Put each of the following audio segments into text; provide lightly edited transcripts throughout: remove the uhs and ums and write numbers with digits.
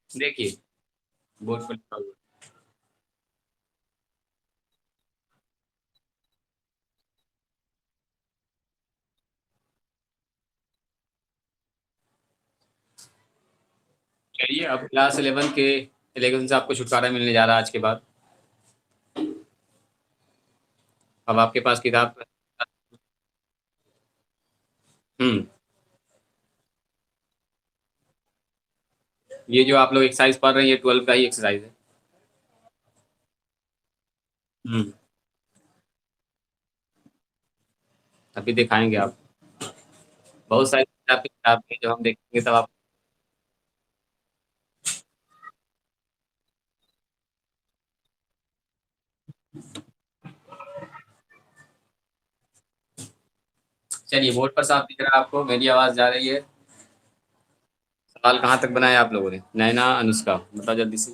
देखिए, बोर्ड पर लिखा हुआ है। चलिए, अब क्लास 11 के इलेक्शन से आपको छुटकारा मिलने जा रहा है आज के बाद। अब आपके पास किताब। हुँ। ये जो आप लोग एक्सरसाइज पढ़ रहे हैं, ये 12 का ही एक्सरसाइज है। हुँ। अभी दिखाएँगे आप। बहुत सारी आपकी किताब है जो हम देखेंगे तब आप। चलिए, बोर्ड पर साफ दिख रहा है आपको, मेरी आवाज़ जा रही है। सवाल कहाँ तक बनाया आप लोगों ने? नैना, अनुष्का, बताओ जल्दी से।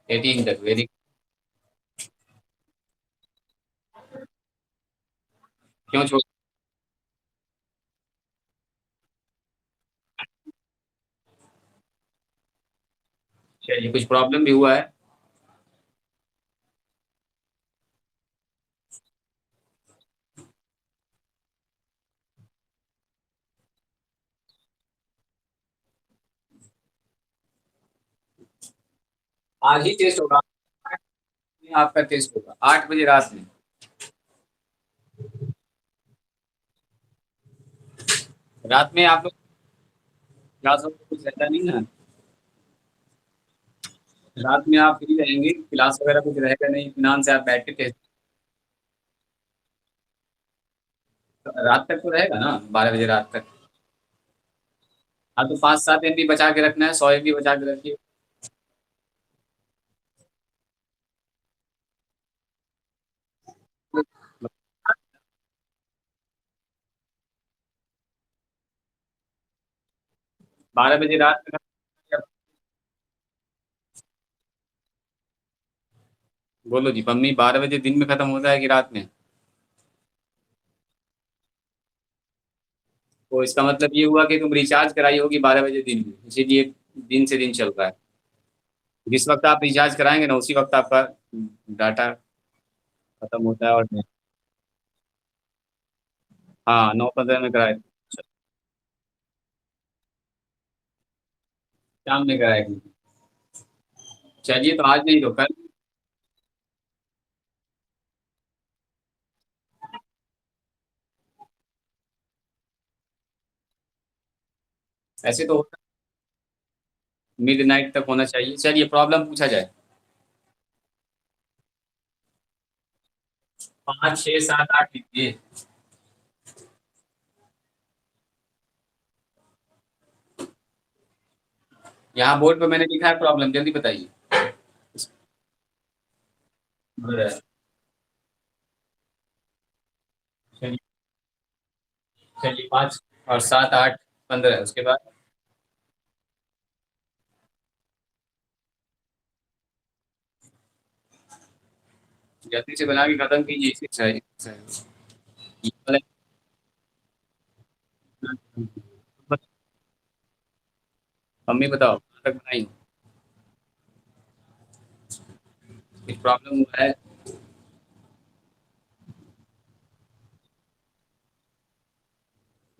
18 तक, वेरी। क्यों छोड़। चलिए, कुछ प्रॉब्लम भी हुआ है? आज ही टेस्ट होगा। आपका टेस्ट होगा 8 बजे रात में। रात में आप लोग क्लास में कुछ रहता नहीं ना। रात में आप फ्री रहेंगे, क्लास वगैरह कुछ रहेगा नहीं, इत्मीनान से आप बैठ के टेस्ट। रात तक तो रहेगा ना, 12 बजे रात तक। हाँ, तो 5-7 एमबी बचा के रखना है, 100 एमबी बचा के रखिए। 12 बजे रात तक। बोलो जी पम्मी, 12 बजे दिन में खत्म होता है कि रात में? तो इसका मतलब ये हुआ कि तुम रिचार्ज कराई होगी 12 बजे दिन में, इसीलिए दिन से दिन चल रहा है। जिस वक्त आप रिचार्ज कराएंगे ना, उसी वक्त आपका डाटा खत्म होता है। और हाँ, 9:15 में कराए थे। शाम में कराए थे। चलिए, तो आज नहीं तो कल। ऐसे तो मिडनाइट तक होना चाहिए। चलिए, प्रॉब्लम पूछा जाए। 5, 6, 7, 8 लिखिए। यहाँ बोर्ड पे मैंने लिखा है प्रॉब्लम, जल्दी बताइए। चलिए। चलिए, 5 और 7, 8, 15 उसके बाद। जल्दी से बना के खत्म कीजिए इसे। सही। ये वाला। मम्मी बताओ कहाँ तक बनाई? कुछ प्रॉब्लम हुआ है?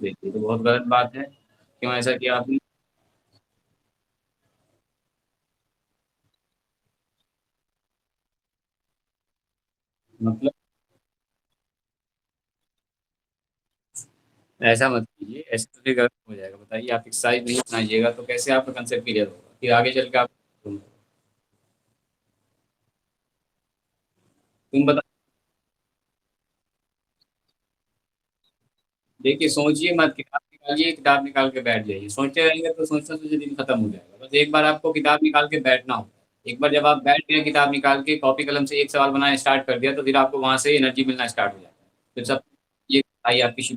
देखिए, तो बहुत गलत बात है। क्यों ऐसा किया आपने? मतलब ऐसा मत कीजिए, ऐसे तो फिर गलत हो जाएगा। बताइए, आप एक्सरसाइज नहीं बनाइएगा तो कैसे आपका कंसेप्ट क्लियर होगा, फिर आगे चल के आप। तुम बता। देखिए, सोचिए मत, किताब निकालिए, किताब निकाल के बैठ जाइए। सोचते रहेंगे तो सोचते सोचते दिन खत्म हो जाएगा। बस एक बार आपको किताब निकाल के बैठना हो। एक बार जब आप बैठ गए, किताब निकाल के कॉपी कलम से एक सवाल बनाना स्टार्ट कर दिया, तो फिर आपको वहां से एनर्जी मिलना स्टार्ट हो जाता है। फिर सब ये आई आपकी शुरू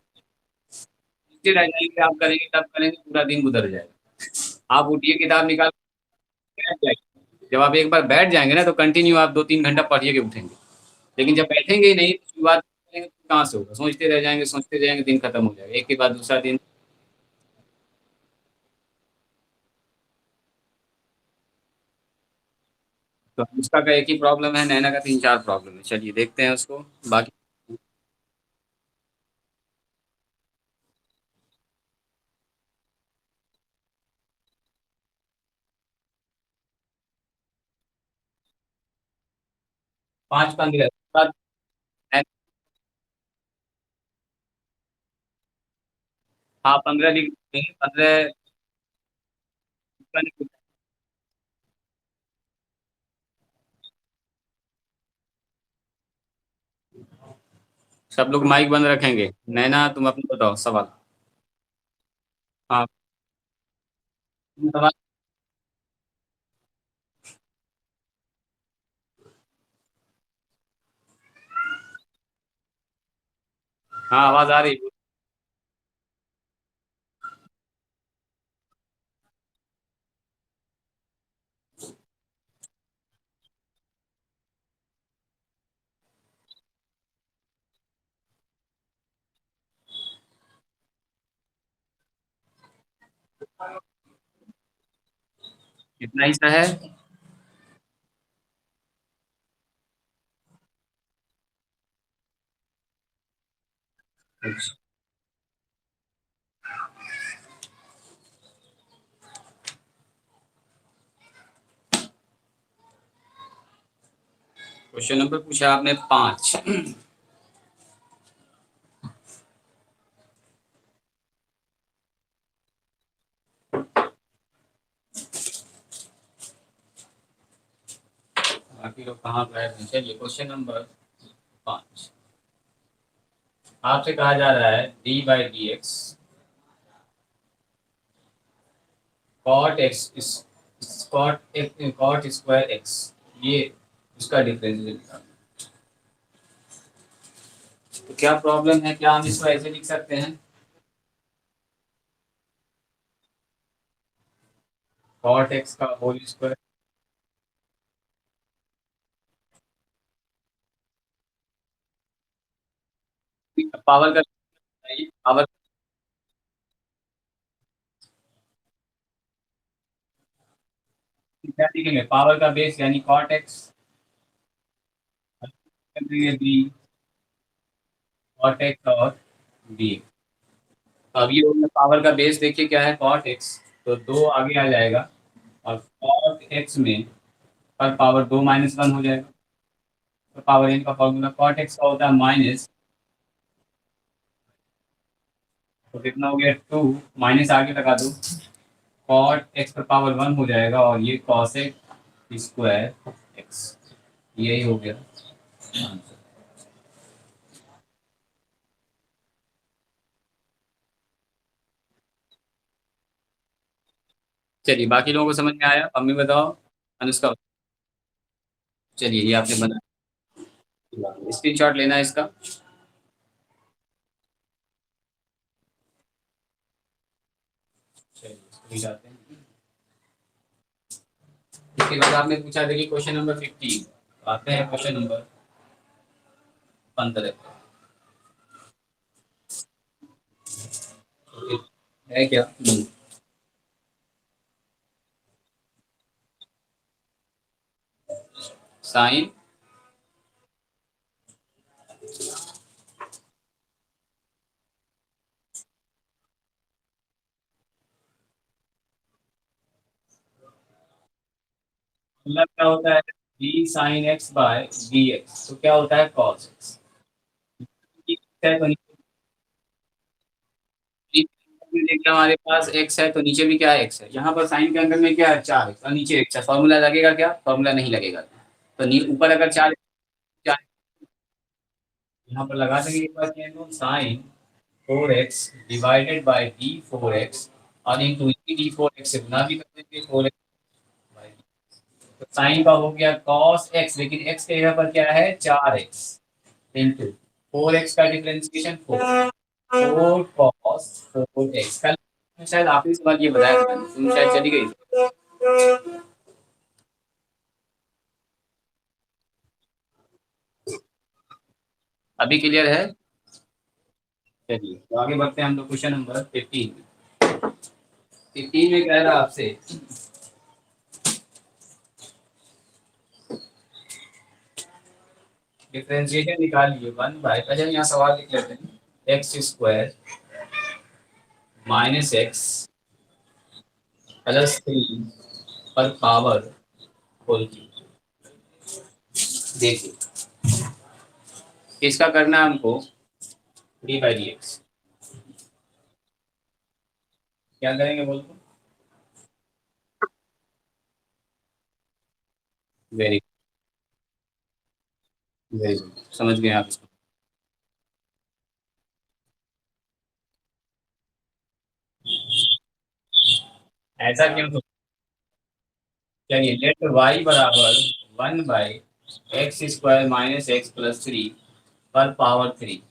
रह जाएंगे, आप करेंगे तब करेंगे, पूरा दिन गुजर जाएगा। आप उठिए, किताब निकाल के बैठ जाइए। जब आप एक बार बैठ जाएंगे ना तो कंटिन्यू आप 2-3 घंटा पढ़िए के उठेंगे। लेकिन जब बैठेंगे ही नहीं तो शुरुआत करेंगे तो कहाँ से होगा, सोचते रह जाएंगे, दिन खत्म हो जाएगा, एक के बाद दूसरा दिन। तो उसका का एक ही प्रॉब्लम है, नैना का 3-4 प्रॉब्लम है। चलिए देखते हैं उसको बाकी। 5-15 बाद। हाँ 15 लिख देते हैं, 15। सब लोग माइक बंद रखेंगे। नैना तुम अपना बताओ सवाल। हाँ सवाल। हाँ आवाज आ रही है। कितना हिस्सा है? क्वेश्चन नंबर पूछा आपने 5। बाकी लोग कहाँ गए हैं? चलिए क्वेश्चन नंबर 5। आपसे कहा जा रहा है d by d x cot x cot square x, ये उसका डिफरेंशियल निकालना। तो क्या प्रॉब्लम है, क्या हम इसको ऐसे लिख सकते हैं? कॉट एक्स का होल स्क्वायर। पावर का पावर क्या लिखेंगे? पावर का बेस यानी cot x B, cot x और बी। अब ये हो गया पावर का बेस, देखिए क्या है कॉट एक्स, तो 2 आगे आ जाएगा। और कॉट एक्स में पर पावर 2-1 हो जाएगा। तो पावर एन का फॉर्मूला कॉट एक्स का होता है माइनस, तो कितना हो गया 2, माइनस आगे लगा दो, कॉट एक्स पर पावर 1 हो जाएगा और ये कॉसेक स्क्वायर एक्स, यही हो गया आंसर। चलिए बाकी लोगों को समझ में आया, मम्मी बताओ। अनुष्का। चलिए ये आपने बना, स्क्रीनशॉट लेना है इसका। चलिए इसको भी जाते हैं। इसके बाद आपने पूछा देखिए क्वेश्चन नंबर 15। आते हैं क्वेश्चन नंबर 15 है क्या? साइन, मतलब क्या होता है B sine x by B x, तो क्या होता है कॉस एक्स। है तो देखिए हमारे पास एक्स है तो नीचे भी क्या है एक्स है, यहाँ पर साइन के अंदर में क्या है 4 एक्स और नीचे एक्स है, फॉर्मूला लगेगा क्या? फॉर्मूला नहीं लगेगा। तो ऊपर अगर 4 यहाँ पर लगा देंगे एक बार sine 4x divided by d 4x और इंटू डी 4x से गुना भी कर देंगे 4x। तो साइन का हो गया cos x, लेकिन x के जगह पर क्या है 4x इंटू 4x का डिफरेंशिएशन 4 cos 4x। कल शायद आखिरी सवाल ये बताया था मैंने, तुम शायद चली गई। अभी क्लियर है? चलिए तो आगे बढ़ते हैं हम लोग क्वेश्चन नंबर 15। 15 में कह रहा आपसे डिफरेंशिएशन निकालिए 1 बाय, पहले हम यहाँ सवाल लिख लेते हैं, x square minus x plus 3 पर पावर होल क्यूब। देखिए इसका करना है हमको डी बाई डी एक्स। क्या करेंगे बोल तो? वेरी वेरी गुड, समझ गए आप इसको। ऐसा क्यों तो? चलिए लेट वाई बराबर 1 by x square minus x plus 3 पर पावर 3।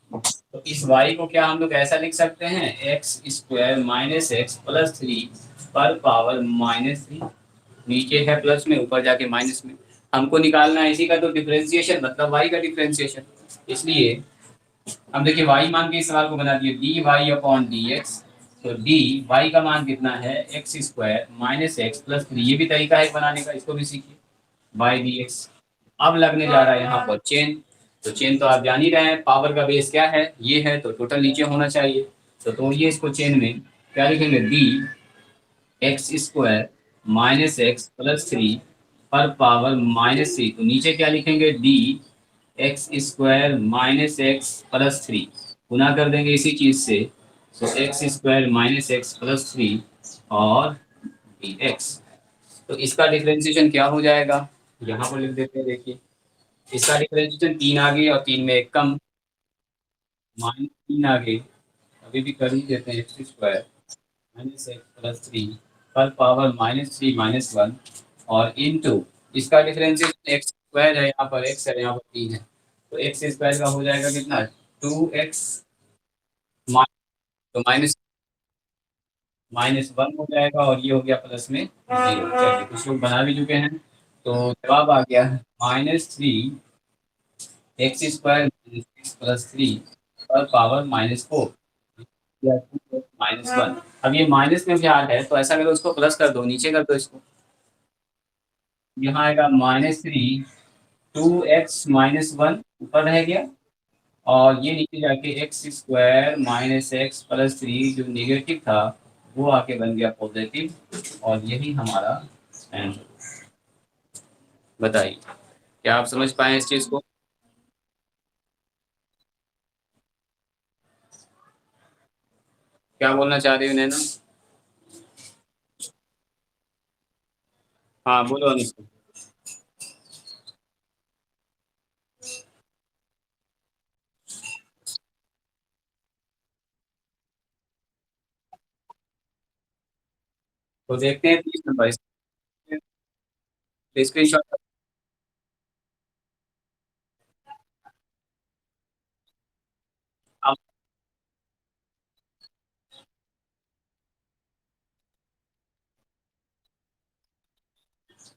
तो इस y को क्या हम लोग ऐसा लिख सकते हैं, x square minus x plus 3 पर पावर -3। नीचे है प्लस में, ऊपर जाके माइनस में। हमको निकालना है इसी का तो डिफरेंशिएशन, मतलब y का डिफरेंशिएशन। इसलिए हम देखिए y मान के इस सवाल को बना दिए d y upon d x. तो डी वाई का मान कितना है, x square minus x plus 3। ये भी तरीका है बनाने का, इसको भी सीखिए, बाई डी एक्स। अब लगने जा रहा है यहाँ पर चेन। तो चेन तो आप जान ही रहे हैं, पावर का बेस क्या है, ये है, तो टोटल नीचे होना चाहिए। तो तोड़िए इसको चेन में, क्या लिखेंगे, D x square minus x plus 3 पर पावर -3। तो नीचे क्या लिखेंगे, D x square minus x plus 3, गुना कर देंगे इसी चीज से। तो x square minus x plus 3 और डी एक्स। तो इसका डिफरेंशिएशन क्या हो जाएगा, यहाँ पर लिख देते हैं, देखिए इसका डिफरेंशिएशन 3 आगे और 3 में एक कम, -3 आगे, अभी भी कर ही देते हैं, x square minus x plus 3 पर पावर -3 - 1 और इनटू इसका डिफरेंशिएशन एक्स स्क्वायर है, यहाँ पर एक्स है, यहाँ पर 3 है। तो एक्स स्क्वायर का हो जाएगा कितना, 2x, तो -1 हो जाएगा, और ये हो गया प्लस में 0। चलिए कुछ लोग बना भी चुके हैं, तो जवाब आ गया -3 x स्क्वायर प्लस 3 पर पावर -4 या -1। अब ये माइनस में भी आ है, तो ऐसा करो इसको प्लस कर दो, नीचे कर दो इसको। यहाँ आएगा -3, 2x - 1 ऊपर रह गया, और ये नीचे जाके x square minus x plus 3 जो निगेटिव था वो आके बन गया पॉजिटिव, और यही हमारा आंसर। बताइए, क्या आप समझ पाए इस चीज को? क्या बोलना चाह रही हो नैना? हाँ बोलो अनुष्का। तो देखते हैं 30 नंबर, स्क्रीन शॉट।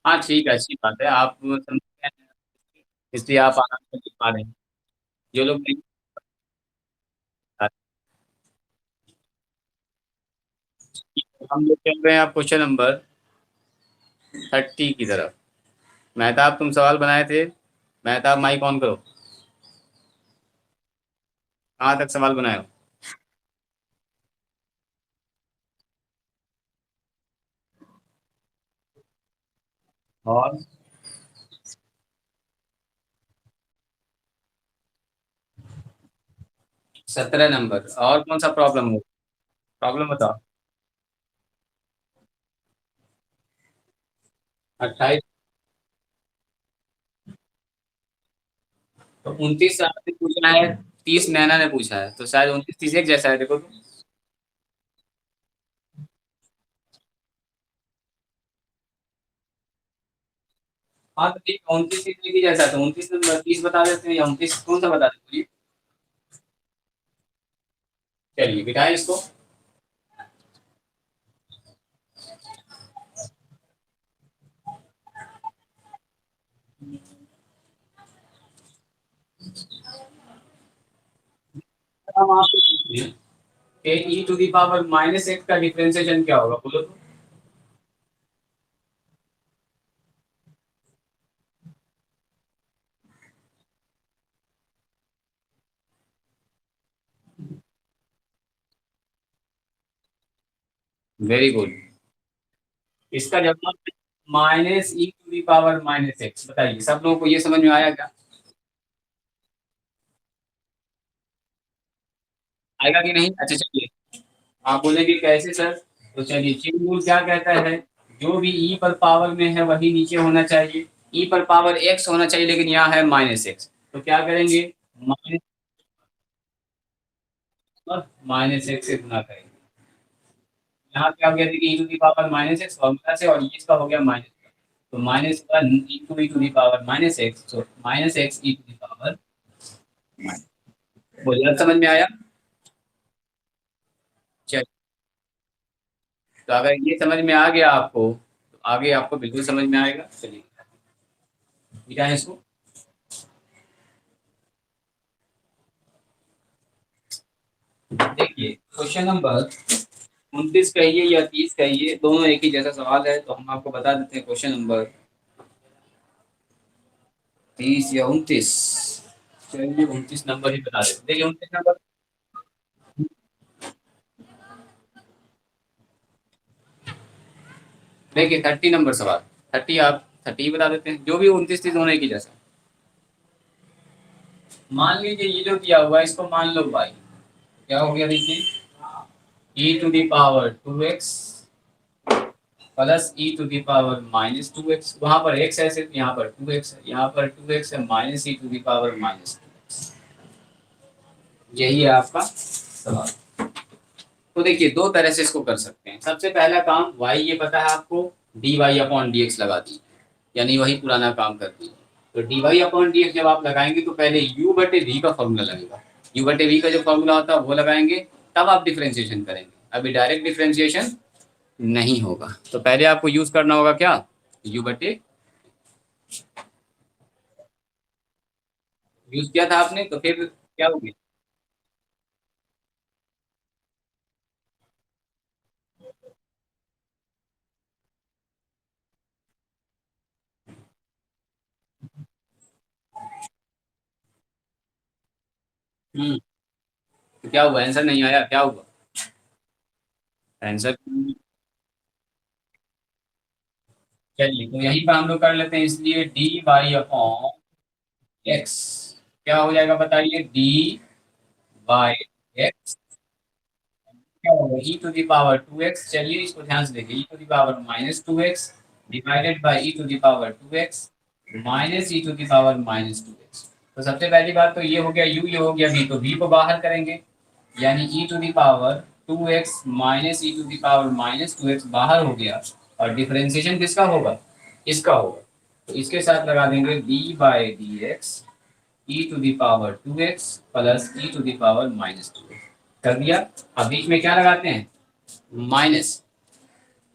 हाँ ठीक है, अच्छी बात है, आप समझते हैं, इसलिए आप आराम से लिख पा रहे हैं। जो लोग नहीं, हम लोग चल रहे हैं आप क्वेश्चन नंबर 30 की तरफ। मेहताब तुम सवाल बनाए थे, मेहताब माइक ऑन करो। कहाँ तक सवाल बनाए हो? और 17 नंबर, और कौन सा प्रॉब्लम हो, प्रॉब्लम बताओ। 28, तो 29 आपने पूछा है, 30 नैना ने पूछा है, तो शायद 29 30 एक जैसा है, देखो तो। हाँ तो ठीक, 29 30 एक ही जैसा है, तो 29 नंबर 30 बता देते हैं, या 29 कौन सा बता देते हैं? चलिए बिठाए इसको। हम आपसे पूछते हैं कि e to the power minus x का डिफरेंशिएशन क्या होगा, बोलो तो। Very good. इसका जवाब minus e to the power minus x. बताइए सब लोगों को ये समझ में आया क्या? आएगा कि नहीं? अच्छा चलिए, आप बोलेंगे कैसे सर? तो चलिए, चेन रूल क्या कहता है, जो भी ई पर पावर में है वही नीचे होना चाहिए। ई पर पावर एक्स होना चाहिए, लेकिन यहाँ है माइनस एक्स, तो क्या करेंगे? माइनस और माइनस एक्स से गुना करेंगे। यहाँ क्या हो गया, देखिए e to the power minus x formula से, और ये इसका हो गया माइनस, तो माइनस का e to the power minus x, तो minus x e to the power. बोलिए, समझ में आया? चलिए, तो अगर ये समझ में आ गया आपको, तो आगे आपको बिल्कुल समझ में आएगा। चलिए, क्या है इसको। देखिए, क्वेश्चन नंबर 29 कहिए या 30 कहिए, दोनों एक ही जैसा सवाल है, तो हम आपको बता देते हैं क्वेश्चन नंबर 30 या 29। चलिए, 29 नंबर ही बता देते, देखिए 29 नंबर। देखिए 30 नंबर सवाल, 30 आप 30 बता देते हैं, जो भी 29 30 दोनों एक ही जैसा। मान लीजिए ये जो दिया हुआ है इसको मान लो भाई, क्या हो गया देखिए, e to the power 2x plus e to the power minus 2x, वहां पर x है सिर्फ, यहाँ पर 2x है, यहाँ पर 2x है, minus e to the power minus 2x। यही है आपका सवाल। तो देखिए दो तरह से इसको कर सकते हैं। सबसे पहला काम, y ये पता है आपको, dy अपॉन dx लगा दी, यानी वही पुराना काम कर दी। तो dy अपॉन dx जब आप लगाएंगे तो पहले u बटे v का फॉर्मूला लगेगा, u बटे v का जो फॉर्मूला होता है वो लगाएंगे, तब आप डिफ्रेंशिएशन करेंगे। अभी डायरेक्ट डिफ्रेंशिएशन नहीं होगा, तो पहले आपको यूज करना होगा क्या, u बटे, यूज किया था आपने तो फिर क्या हो गया। तो क्या हुआ, आंसर नहीं आया, क्या हुआ आंसर? चलिए, तो यहीं पर हम लोग कर लेते हैं, इसलिए डी वाई अपॉन एक्स क्या हो जाएगा बताइए, डी वाई एक्स क्या होगा, e to the power 2x। चलिए इसको ध्यान से देखिए, e to the power minus 2x divided by e to the power 2x minus e to the power minus 2x। तो सबसे पहली बात तो ये हो गया u, ये हो गया v, तो v को बाहर करेंगे, यानी e to the power 2x minus e to the power minus 2x बाहर हो गया, और डिफरेंशिएशन किसका होगा, इसका होगा। तो इसके साथ लगा देंगे d by d x e to the power 2x plus e to the power minus 2x कर दिया। अब बीच में क्या लगाते हैं, माइनस।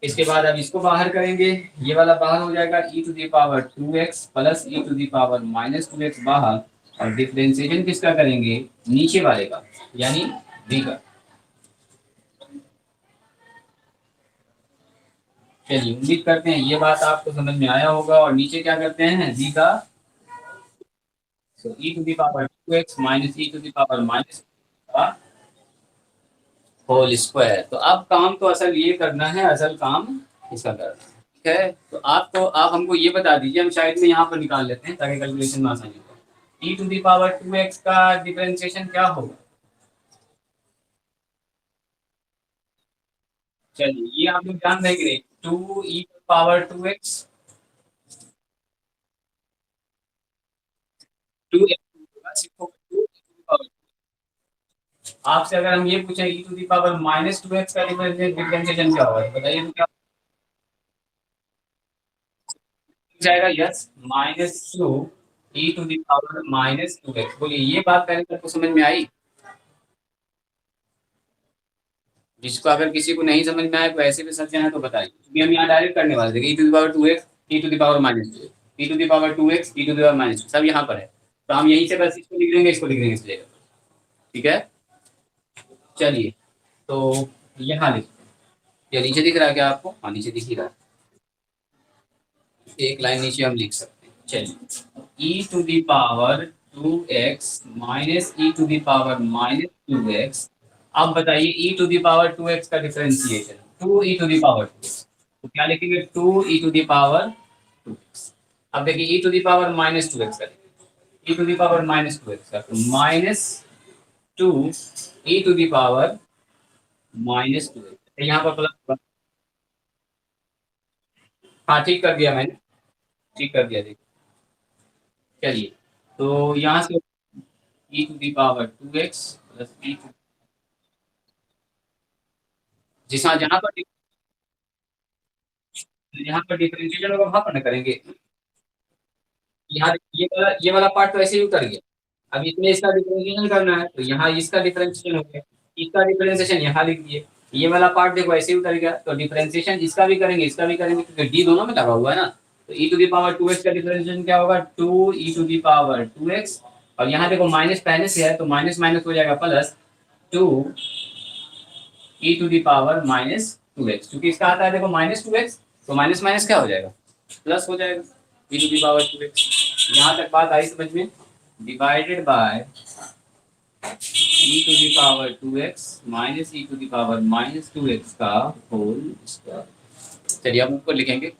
इसके बाद अब इसको बाहर करेंगे, ये वाला बाहर हो जाएगा, e to the power 2x plus e to the power minus 2x बाहर, और डिफरेंशिएशन किसका करेंगे, नीचे वाले का, यानी v का। चलिए, उम्मीद करते हैं ये बात आपको समझ में आया होगा। और नीचे क्या करते हैं, v का, तो e to the power 2x minus e to the power minus का होल स्क्वायर। तो अब काम तो असल ये करना है, असल काम इसका करना है, ठीक है। तो आपको, आप हमको ये बता दीजिए, हम शायद में यहाँ पर निकाल लेते हैं ताकि कैलकुलेशन में आसानी हो। ई टू दी पावर 2x का डिफरेंशिएशन क्या होगा? चलिए, ये आप लोग ध्यान देंगे, 2 ई पावर 2x 2 आपसे अगर हम ये पूछे e to the power minus 2x का डिफरेंशिएशन क्या होगा, तो बताइए तो क्या जाएगा, yes, minus 2 e to the power minus 2x। बोलिए, ये बात पहले आपको समझ में आई? जिसको अगर किसी को नहीं समझ में आए तो ऐसे भी समझ है तो बताइए, क्योंकि हम यहाँ डायरेक्ट करने वाले थे, e to the power 2x e to the power minus 2 e to the power 2x e to the power minus, सब यहाँ पर है। तो हम यहीं से बस इसको लिख देंगे, इसको लिख देंगे इस जगह, ठीक है। चलिए, तो यहाँ लिखते हैं। या नीचे दिख रहा है क्या आपको? हाँ, नीचे दिख ही रहा है। एक लाइन नीचे हम लिख सकते हैं। चलिए, e to the power 2x minus e to the power minus 2x। अब बताइए e to the power 2x का differentiation, 2 e to the power 2x, तो क्या लिखेंगे? 2 e to the power 2x। अब देखिए e to the power minus 2x का, e to the power minus 2x का, तो minus 2 e to the power minus 2x, यहाँ पर प्लस। हाँ, ठीक कर दिया मैंने, ठीक कर दिया, देखिए। चलिए, तो यहाँ से e to the power 2x plus e to, जिस, हाँ, जहाँ पर डिफरेंशिएशन होगा वहां पर ना करेंगे। यहाँ ये वाला पार्ट तो ऐसे ही उतर गया। अब इसमें इसका डिफरेंशिएशन करना है, तो यहाँ इसका डिफरेंशिएशन हो गया, इसका डिफरेंशिएशन यहाँ लिख दिए। ये वाला पार्ट देखो ऐसे ही उतर गया, तो डिफरेंशिएशन इसका भी करेंगे, इसका भी करेंगे, क्योंकि डी दोनों में लगा हुआ है ना। तो e to the power 2x का डिफरेंशिएशन क्या होगा? 2 e to the power 2x। और यहाँ देखो माइनस पहले से है, तो माइनस माइनस हो जाएगा plus 2 e to the power minus 2x। क्योंकि इसका आता है देखो माइनस 2x, तो माइनस माइनस क्या हो जाएगा? प्लस हो जाएगा, e to the power 2x। यहाँ तक बात आई समझ में? Divided by e to the power 2x minus e to the power minus 2x का होल स्क्वायर। चलिए अब ऊपर लिखेंगे।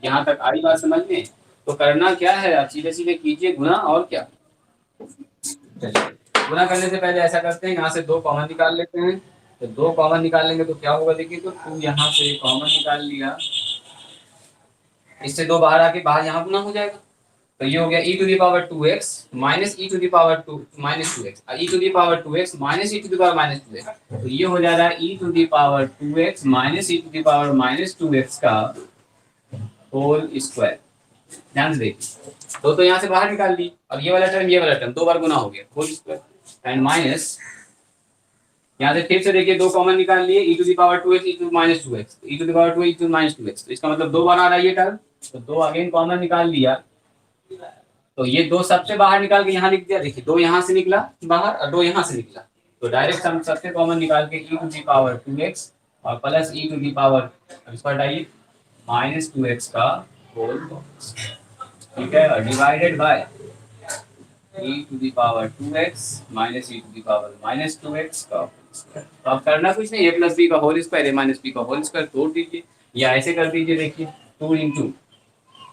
यहाँ तक आई बात समझ में? तो करना क्या है, आप सीधे सीधे कीजिए गुना, और क्या। चलिए, गुना करने से पहले ऐसा करते हैं, यहाँ से 2 कॉमन निकाल लेते हैं। तो 2 कॉमन निकाल लेंगे तो क्या होगा, देखिए, तो 2 यहाँ से कॉमन निकाल लिया, इससे 2 बाहर आके बाहर यहाँ गुना हो जाएगा। तो ये हो गया e to the power 2x minus e to the power 2 minus 2x, e to the power 2x minus e to the power minus 2x। तो ये हो जा रहा है e to the power 2x minus e to the power minus 2x का whole square. ध्यान से देखिए, तो यहाँ से बाहर निकाल ली। अब ये वाला टर्म, ये वाला टर्म 2 बार गुना हो गया, होल स्क्वायर एंड माइनस, यहाँ से फिर से देखिए 2 कॉमन निकाल लिए, e to the power 2x e to minus 2x, e to the power 2 e to minus 2x, तो इसका मतलब 2 बार आ रहा है ये टर्म। तो 2 अगेन कॉमन निकाल लिया, तो ये 2 सबसे बाहर निकाल के यहाँ लिख दिया। देखिए 2 यहाँ से निकला बाहर और 2 यहाँ से निकला, तो डायरेक्ट हम सबसे कॉमन निकाल के ई टू दी पावर 2x और plus e to the power, इसका हटाइए, माइनस 2x का होल, ठीक है, और divided by e to the power 2x minus e to the power minus 2x का होल स्क्वायर। तो अब करना कुछ नहीं, ए प्लस बी का whole square, a minus b का होल स्क्वायर तोड़ दीजिए, या ऐसे कर दीजिए। देखिए 2 इंटू,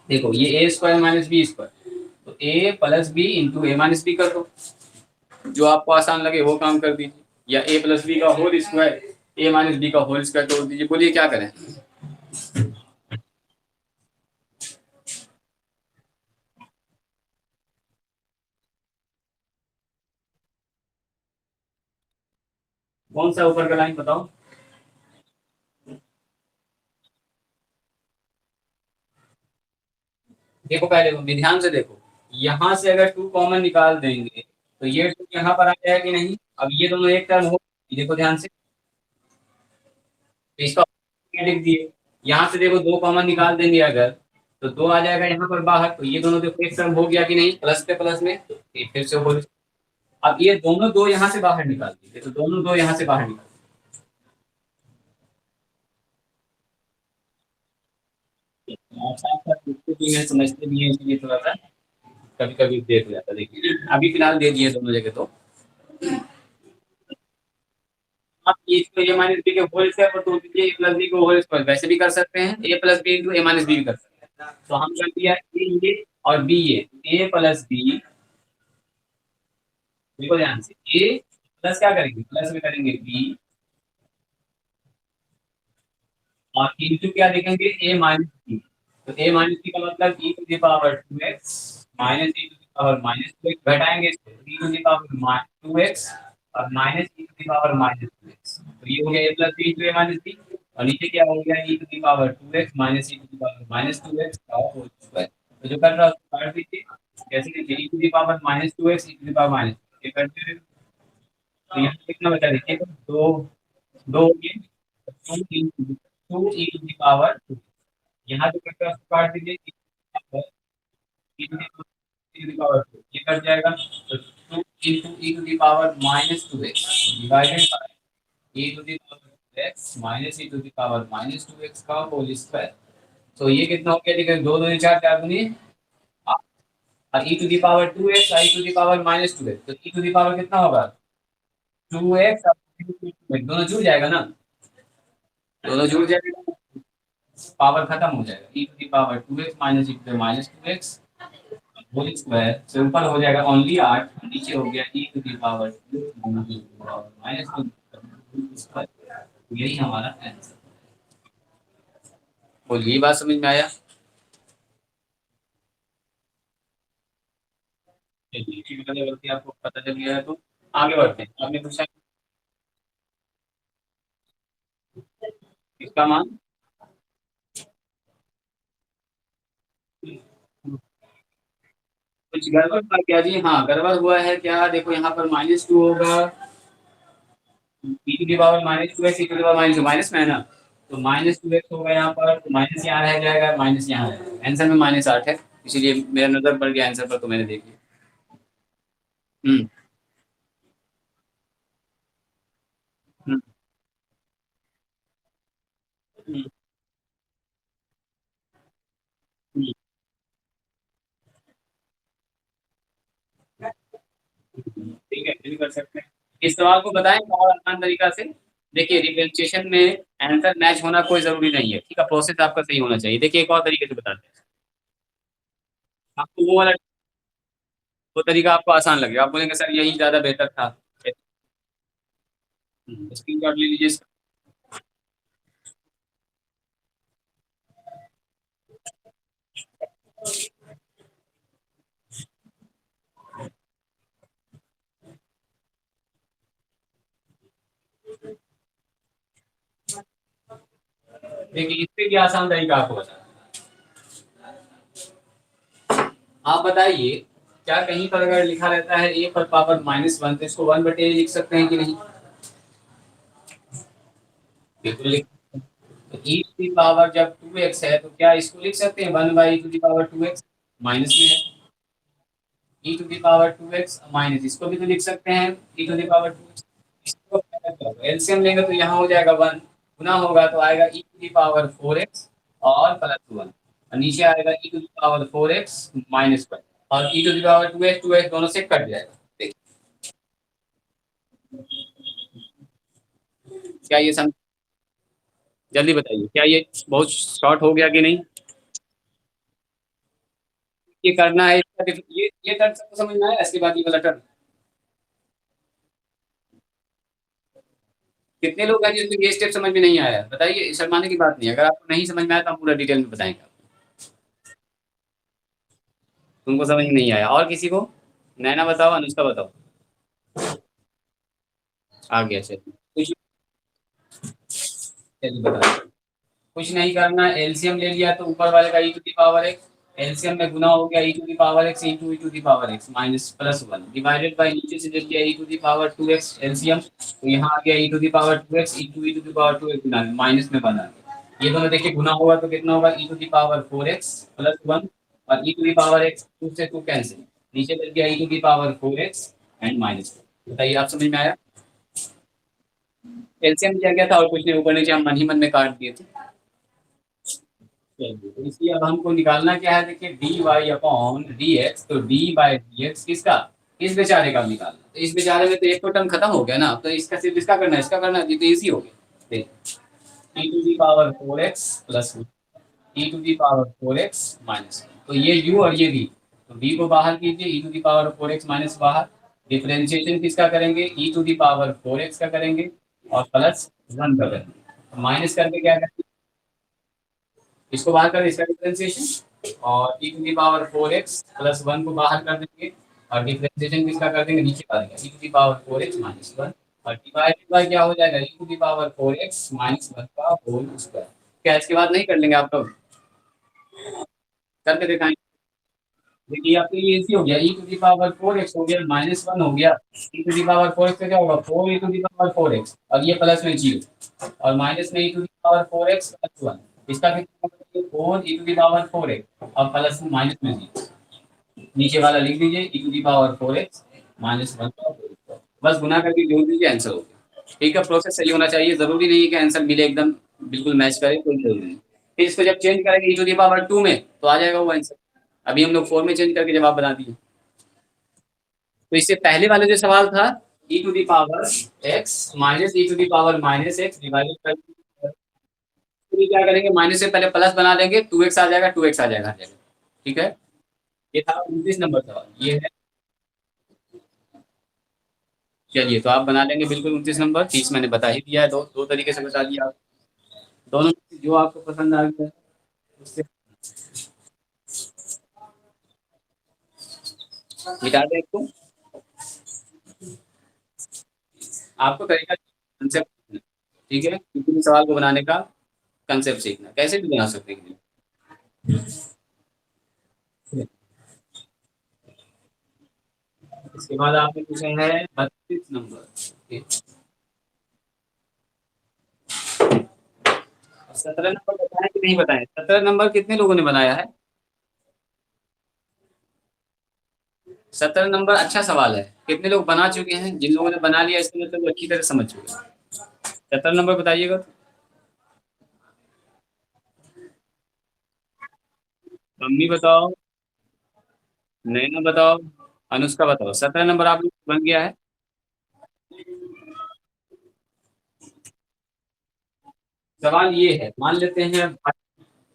देखो ये ए स्क्वायर माइनस बी स्क्वायर, तो ए plus b into a minus B कर दो, जो आपको आसान लगे वो काम कर दीजिए, या ए प्लस बी का whole square a minus b का होल स्क्वायर तोड़ दीजिए। बोलिए क्या करें? कौन सा ऊपर का लाइन बताओ? देखो पहले ध्यान से देखो, यहाँ से अगर 2 कॉमन निकाल देंगे तो ये 2 यहाँ पर आ जाएगा कि नहीं? अब ये दोनों एक टर्म हो, देखो ध्यान से, तो इसका लिख दिए। यहाँ से देखो 2 कॉमन निकाल देंगे अगर, तो 2 आ जाएगा यहाँ पर बाहर, तो ये दोनों देखो एक टर्म हो गया कि नहीं, प्लस पे प्लस में, तो ये फिर से हो। अब ये दोनों 2 यहाँ से बाहर निकाल दीजिए, तो दोनों 2 यहाँ से बाहर निकाल, आप साथ साथ लिखते भी हैं समझते भी हैं, इसलिए थोड़ा सा कभी कभी देख जाता है। देखिए अभी फिलहाल दे दिए दोनों जगह, तो आप ये इसको ए माइनस बी के होल स्क्वायर पर तोड़ दीजिए, ए प्लस बी को होल स्क्वायर वैसे भी कर सकते हैं, ए plus b into a minus B भी कर सकते हैं। तो हम कर दिया ए ये और बी ये, ए प्लस बी, देखो ध्यान से, ए प्लस क्या करेंगे, प्लस में करेंगे बी, और इंटू क्या लिखेंगे, ए माइनस बी। तो ए माइनस बी का मतलब e to the power 2x minus e to the power minus 2x, घटाएंगे इसको, e to the power 2x और minus e to the power minus 2x, तो ये हो गया a plus b into a minus b. और नीचे क्या हो गया, e to the power 2x minus e to the power minus 2x का होल स्क्वायर। तो जो कर रहा है उसको काट दीजिए, कैसे लिखिए, e to the power minus 2x e to the power minus, ये करते हैं। तो यहाँ कितना बचा, देखिए, तो दो, दो हो गए, 2 ई टू द पावर, यहाँ जो करते हैं उसको काट दीजिए, ई टू द पावर 2 ये कट जाएगा, तो 2 into e to the power minus 2x divided by e to the power x minus e to the power minus two x का होल स्क्वायर। तो ये कितना हो गया? देखिए, दो दूनी चार, चार दूनी आठ, और e to the power two x, i to the power minus two x, तो ई टू दी पावर कितना होगा? Two x. दोनों जुड़ जाएगा ना, दोनों जुड़ जाएगा, पावर खत्म हो जाएगा। E to the power two x minus e to minus two x whole square से ऊपर हो जाएगा ओनली आठ, नीचे हो गया e to the power minus two square. यही हमारा आंसर। बोलिए, बात समझ में आया? चलिए, ठीक है, गलती आपको पता चल गया है तो आगे बढ़ते हैं। आपने पूछा इसका मान, कुछ गड़बड़ था क्या जी? हाँ, गड़बड़ हुआ है क्या? देखो यहाँ पर माइनस टू होगा, e to the power minus two x, e to the power minus two, minus में है ना, तो माइनस टू एक्स होगा यहाँ पर, तो माइनस यहाँ रह जाएगा, माइनस यहाँ रह जाएगा। आंसर में माइनस आठ है, इसीलिए मेरा नजर पड़ गया आंसर पर, तो मैंने देख लिया। हम्म। हम्म। हम्म। हम्म। ठीक है, फिर कर सकते हैं। इस सवाल को बताएं और आसान तरीका से। देखिए, डिफरेंशिएशन में आंसर मैच होना कोई जरूरी नहीं है, ठीक है, प्रोसेस आपका सही होना चाहिए। देखिए, एक और तरीके से बताते हैं आपको। वो वाला, वो तरीका आपको आसान लगेगा, आप बोलेंगे सर यही ज्यादा बेहतर था। स्क्रीन शॉट ले लीजिए इसका। देखिए, इससे भी आसान तरीका आपको बता, आप बताइए, क्या कहीं पर अगर लिखा रहता है ए पर पावर माइनस वन, तो इसको वन बटे लिख सकते हैं कि नहीं? बिल्कुल लिख। तो ई टू दी पावर जब टू एक्स है, तो क्या इसको लिख सकते हैं one by to the power two x? Minus में है, e to the power two x minus, इसको भी तो लिख सकते हैं e to the power two x. इसको एलसीएम लेंगे तो यहाँ हो जाएगा वन, गुना होगा तो आएगा e to the power four x और प्लस वन, और नीचे आएगा e to the power four x minus one, और e to the power two x दोनों से कट जाएगा। देखिए, क्या ये समझ, जल्दी बताइए, क्या ये बहुत शॉर्ट हो गया कि नहीं? ये करना है इसका ये टर्म सबको समझ में आया? इसके बाद ये वाला टर्म, कितने लोग हैं जिनको ये स्टेप समझ में नहीं आया? बताइए, शर्माने की बात नहीं है, अगर आपको नहीं समझ में आया तो हम पूरा डिटेल में बताएंगे। तुमको समझ में नहीं आया, और किसी को? नैना बताओ, अनुष्का बताओ। आ गया, चलिए कुछ, चलिए बताओ। कुछ नहीं करना, एलसीएम ले लिया तो ऊपर वाले का e to the power x, LCM में गुना हो गया e to the power x into e to the power x minus plus one, divided by नीचे से ले लिया e to the power two x LCM, तो यहाँ आ गया e to the power two x into e to the power two x, minus में बना। ये दोनों देखिए गुना होगा तो कितना होगा? E to the power four x plus one, और e to the power x two से टू कैंसिल, नीचे बच गया e to the power four x and minus. बताइए, आप समझ में आया? एलसीएम दिया गया था और कुछ नहीं, ऊपर नीचे हम मन ही मन में काट दिए थे। चलिए, तो इसलिए अब हमको निकालना क्या है? देखिए, d y upon d x, तो डी बाई डी एक्स किसका? इस बेचारे का निकालना, तो इस बेचारे में तो एक तो टर्म खत्म हो गया ना, अब तो इसका सिर्फ इसका करना है, इसका करना है, ये तो इजी हो गया। E to the power four x plus e to the power four x minus, तो ये u और ये v, तो v को बाहर कीजिए, e to the power four x minus बाहर, डिफरेंशिएशन किसका करेंगे? E to the power four x का करेंगे और प्लस वन का करेंगे, माइनस करके क्या करेंगे? इसको बाहर कर, इसका डिफरेंशिएशन, और e to the power four x plus one को बाहर कर देंगे, और डिफरेंशिएशन किसका कर देंगे? नीचे आ जाएगा e to the power four x minus one, और डिवाइडेड बाय क्या हो जाएगा? E to the power four x minus one का होल स्क्वायर। क्या इसके बाद नहीं कर लेंगे आप लोग? करके दिखाएंगे। देखिए, आपके लिए इजी हो गया, e to the power four x हो गया माइनस वन हो गया, e to the power four x का क्या होगा? Four e to the power four x, और ये प्लस में जीरो, और माइनस में e to the power four x plus one, इसका कितना होगा? Four e to the power four x और प्लस में माइनस में जीरो, नीचे वाला लिख दीजिए e to the power four x minus one का होल स्क्वायर। बस गुना करके जोड़ दीजिए, आंसर हो गया। ठीक है, प्रोसेस सही होना चाहिए, ज़रूरी नहीं है कि आंसर मिले एकदम बिल्कुल मैच करे, कोई ज़रूरी नहीं। फिर इसको जब चेंज करेंगे ई टू द पावर 2 में, तो आ जाएगा वो आंसर। अभी हम लोग 4 में चेंज करके जवाब बना दिए। तो इससे पहले वाला जो सवाल था, e to the power x minus e to the power minus x divided by, तो क्या करेंगे, माइनस से पहले प्लस बना देंगे, 2x आ जाएगा, 2x आ जाएगा हर जगह। ठीक है, ये था 29 नंबर सवाल, ये है। चलिए, तो आप बना लेंगे बिल्कुल 29 नंबर, 30 मैंने बता ही दिया है, दो दो तरीके से बता दिया आप। दोनों में से जो आपको पसंद आ गया है, उससे मिटा दें इसको। आपको तरीका कंसेप्ट, ठीक है, किसी भी सवाल को बनाने का कंसेप्ट सीखना, कैसे भी बना सकते हैं। इसके बाद आपने पूछे हैं 32 नंबर। ठीक। 17 नंबर बताएं कि नहीं बताएं, 17 नंबर कितने लोगों ने बनाया है? 17 नंबर अच्छा सवाल है, कितने लोग बना चुके हैं? जिन लोगों ने बना लिया इसका मतलब वो अच्छी तरह समझ चुके हैं। 17 नंबर बताइएगा तो। मम्मी बताओ, नैना बताओ, अनुष्का बताओ, 17 नंबर आप लोग को बन गया है। सवाल ये है, मान लेते हैं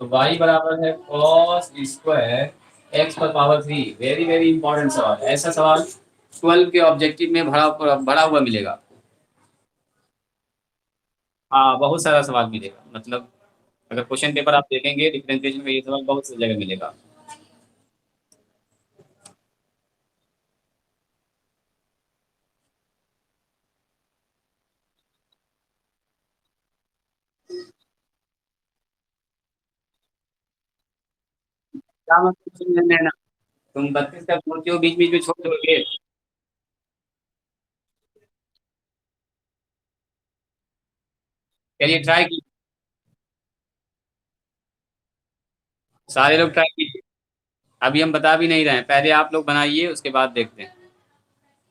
तो y बराबर है cos स्क्वायर एक्स पर पावर 3। वेरी वेरी इंपॉर्टेंट सवाल, ऐसा सवाल 12 के ऑब्जेक्टिव में भरा भरा हुआ मिलेगा। हाँ, बहुत सारा सवाल मिलेगा, मतलब अगर क्वेश्चन पेपर आप देखेंगे डिफरेंशिएशन में, ये सवाल बहुत सी जगह मिलेगा। क्या मतलब है ना, तुम 32 का सोचते हो, बीच बीच में छोड़ दोगे। चलिए ट्राई कीजिए, सारे लोग ट्राई कीजिए। अभी हम बता भी नहीं रहे हैं, पहले आप लोग बनाइए, उसके बाद देखते हैं,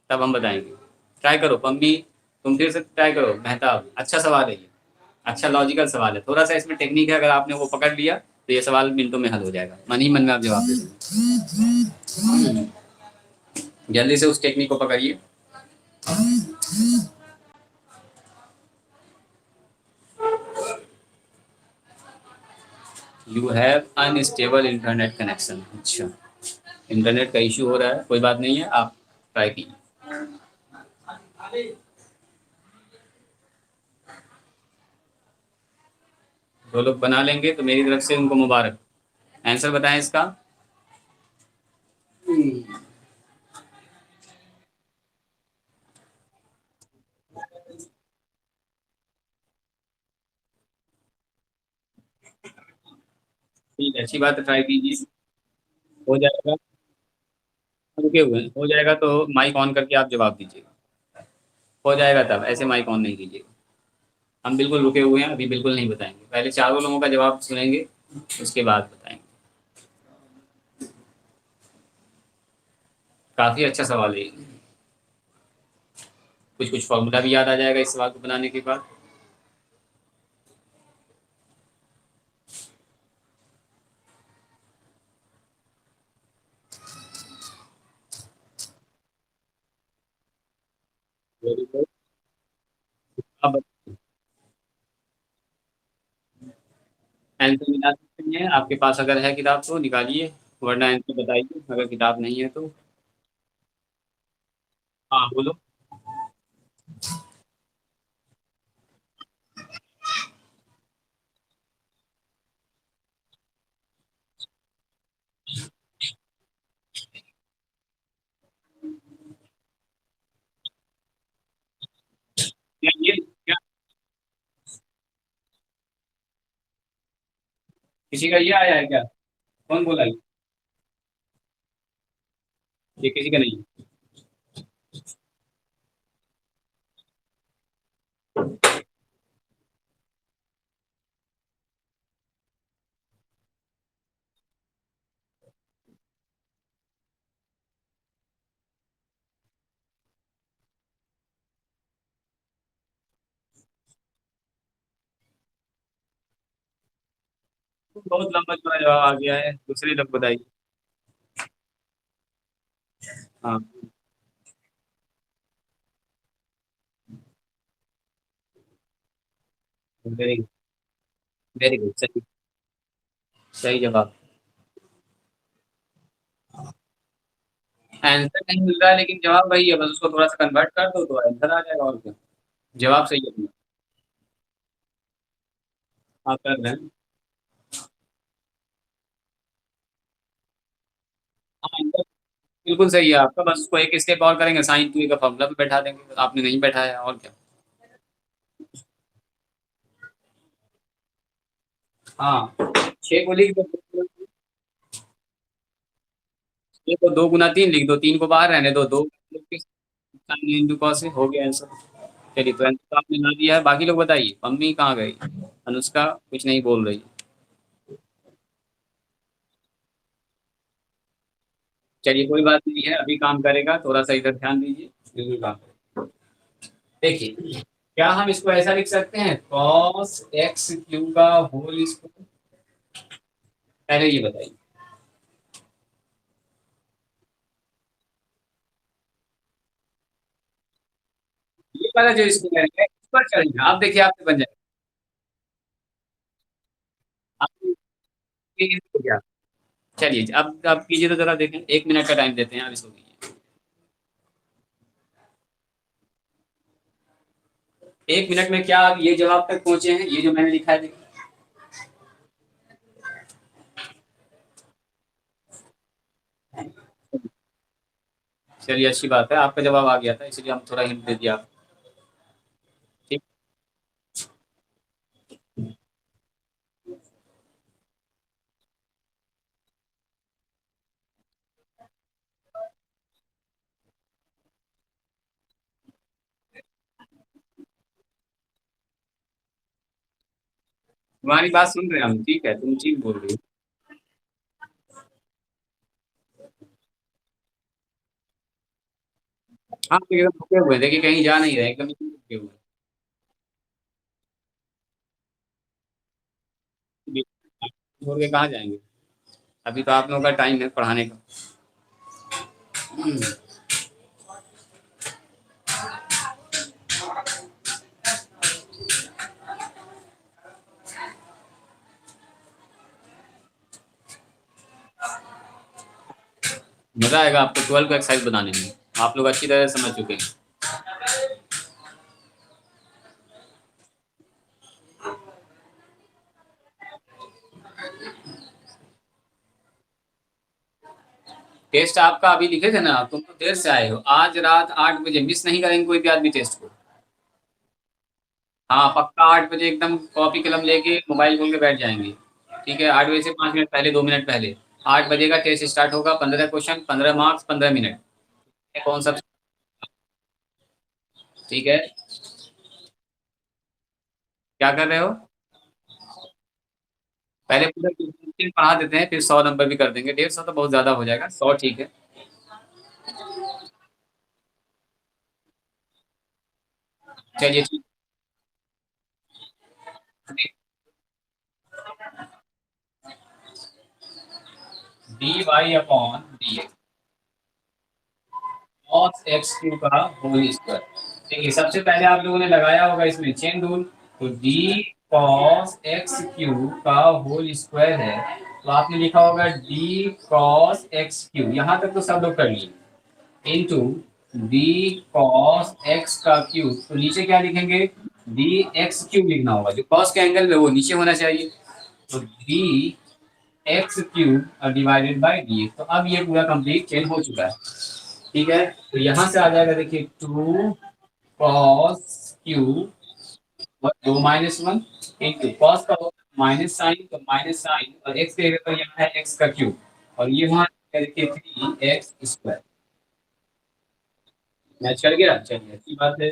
तब हम बताएंगे। ट्राई करो पम्मी, तुम फिर से ट्राई करो। मेहताब, अच्छा सवाल है ये, अच्छा लॉजिकल सवाल है, थोड़ा सा इसमें टेक्निक है, अगर आपने वो पकड़ लिया तो ये सवाल मिनटों में हल हो जाएगा, मन ही मन में आप जवाब दे देंगे। जल्दी से उस टेक्निक को पकड़िए। You have unstable internet connection. अच्छा, इंटरनेट का इश्यू हो रहा है, कोई बात नहीं है, आप ट्राई कीजिए। जो लोग बना लेंगे तो मेरी तरफ से उनको मुबारक। आंसर बताएं इसका। ठीक है, अच्छी बात है, ट्राई कीजिए, हो जाएगा। रुके हुए हैं, हो जाएगा तो माइक ऑन करके आप जवाब दीजिएगा। हो जाएगा, तब ऐसे माइक ऑन नहीं कीजिएगा। हम बिल्कुल रुके हुए हैं, अभी बिल्कुल नहीं बताएंगे, पहले चारों लोगों का जवाब सुनेंगे, उसके बाद बताएंगे। काफी अच्छा सवाल है ये। कुछ कुछ फॉर्मूला भी याद आ जाएगा इस सवाल को बनाने के बाद। Very good. अब आंसर निकाल सकते हैं, आपके पास अगर है किताब तो निकालिए, वरना आंसर बताइए अगर किताब नहीं है तो। हाँ बोलो। क्या ये क्या किसी का ये आया है क्या? कौन बोला ये किसी का नहीं? बहुत लंबा चौड़ा जवाब आ गया है, दूसरे लोग बताइए। हाँ। Very good. वेरी गुड, सही। सही जवाब। आंसर नहीं मिल रहा है लेकिन जवाब वही है, बस उसको थोड़ा सा कन्वर्ट कर दो तो आंसर आ जाएगा, और क्या। जवाब सही है अपना। आप कर रहे हैं। हाँ, आंसर बिल्कुल सही है आपका, बस उसको एक स्टेप और करेंगे, साइन टू का फॉर्मूला भी बैठा देंगे, आपने नहीं बैठाया, और क्या। हाँ, 6 को लिख दो। 6 को 2 गुना 3 लिख दो, 3 को बाहर रहने दो, 2 साइन इंटू कॉस से हो गया आंसर। चलिए, तो आंसर तो आपने ना दिया है, बाकी लोग बताइए, मम्मी कहाँ गई? अनुष्का कुछ नहीं बोल रही। चलिए, कोई बात नहीं है, अभी काम करेगा, थोड़ा सा इधर ध्यान दीजिए। बिल्कुल काम करेगा। देखिए, क्या हम इसको ऐसा लिख सकते हैं, कॉस एक्स क्यू का होल स्क्वायर? पहले ये बताइए। ये वाला जो स्क्वायर है इस पर चढ़ेगा, आप देखिए आपसे बन जाएगा। आप ये- चलिए, अब कीजिए तो जरा देखें, 1 मिनट का टाइम देते हैं, आप इसको कीजिए। 1 मिनट में क्या आप ये जवाब तक पहुंचे हैं, ये जो मैंने लिखा है देखिए। चलिए, अच्छी बात है, आपका जवाब आ गया था, इसलिए हम थोड़ा हिंट दे दिया आपको। ठीक। तुम्हारी बात सुन रहे हैं हम, ठीक है, तुम ठीक बोल रही हो। हाँ, तो एकदम रुके हुए हैं, देखिए कहीं जा नहीं रहे, एकदम रुके हुए हैं। छोड़ के कहाँ जाएंगे? अभी तो आप लोगों का टाइम है पढ़ाने का। मजा आएगा आपको 12 का एक्सरसाइज बनाने में, आप लोग अच्छी तरह से समझ चुके हैं। टेस्ट आपका अभी लिखे थे ना, तुम तो देर से आए हो, आज रात 8 बजे मिस नहीं करेंगे कोई भी आदमी टेस्ट को। हाँ, पक्का 8 बजे एकदम कॉपी कलम लेके मोबाइल खोल के बैठ जाएंगे। ठीक है, 8 बजे से 5 मिनट पहले, 2 मिनट पहले। 8 बजे का टेस्ट स्टार्ट होगा, 15 क्वेश्चन, 15 मार्क्स, 15 मिनट। कौन सा? ठीक है। क्या कर रहे हो? पहले पूरा क्वेश्चन पढ़ा देते हैं, फिर 100 नंबर भी कर देंगे, 150 तो बहुत ज्यादा हो जाएगा, 100 ठीक है। चलिए, ठीक है। dy/dx cos एक्स क्यू का होल स्क्वायर। देखिए, सबसे पहले आप लोगों ने लगाया होगा इसमें चेन रूल। तो डी कॉस एक्स क्यू का होल स्क्वायर है, तो आपने लिखा होगा डी कॉस एक्स क्यू, यहां तक तो सब लोग कर लिए। इंटू डी कॉस एक्स का क्यूब, तो नीचे क्या लिखेंगे? डी एक्स क्यूब लिखना होगा, जो कॉस के एंगल में वो नीचे होना चाहिए। तो D x cube divided by D, तो अब ये पूरा कंप्लीट चेंज हो चुका है। ठीक है, तो यहां से आ जाएगा, देखिए 2 कॉस क्यूब और 2 - 1 इंटू कॉस का माइनस साइन, तो माइनस साइन, और एक्स के जगह पर यहाँ है एक्स का क्यूब, और ये वहां देखिए 3x²। मैच कर गया, चलिए अच्छी बात है।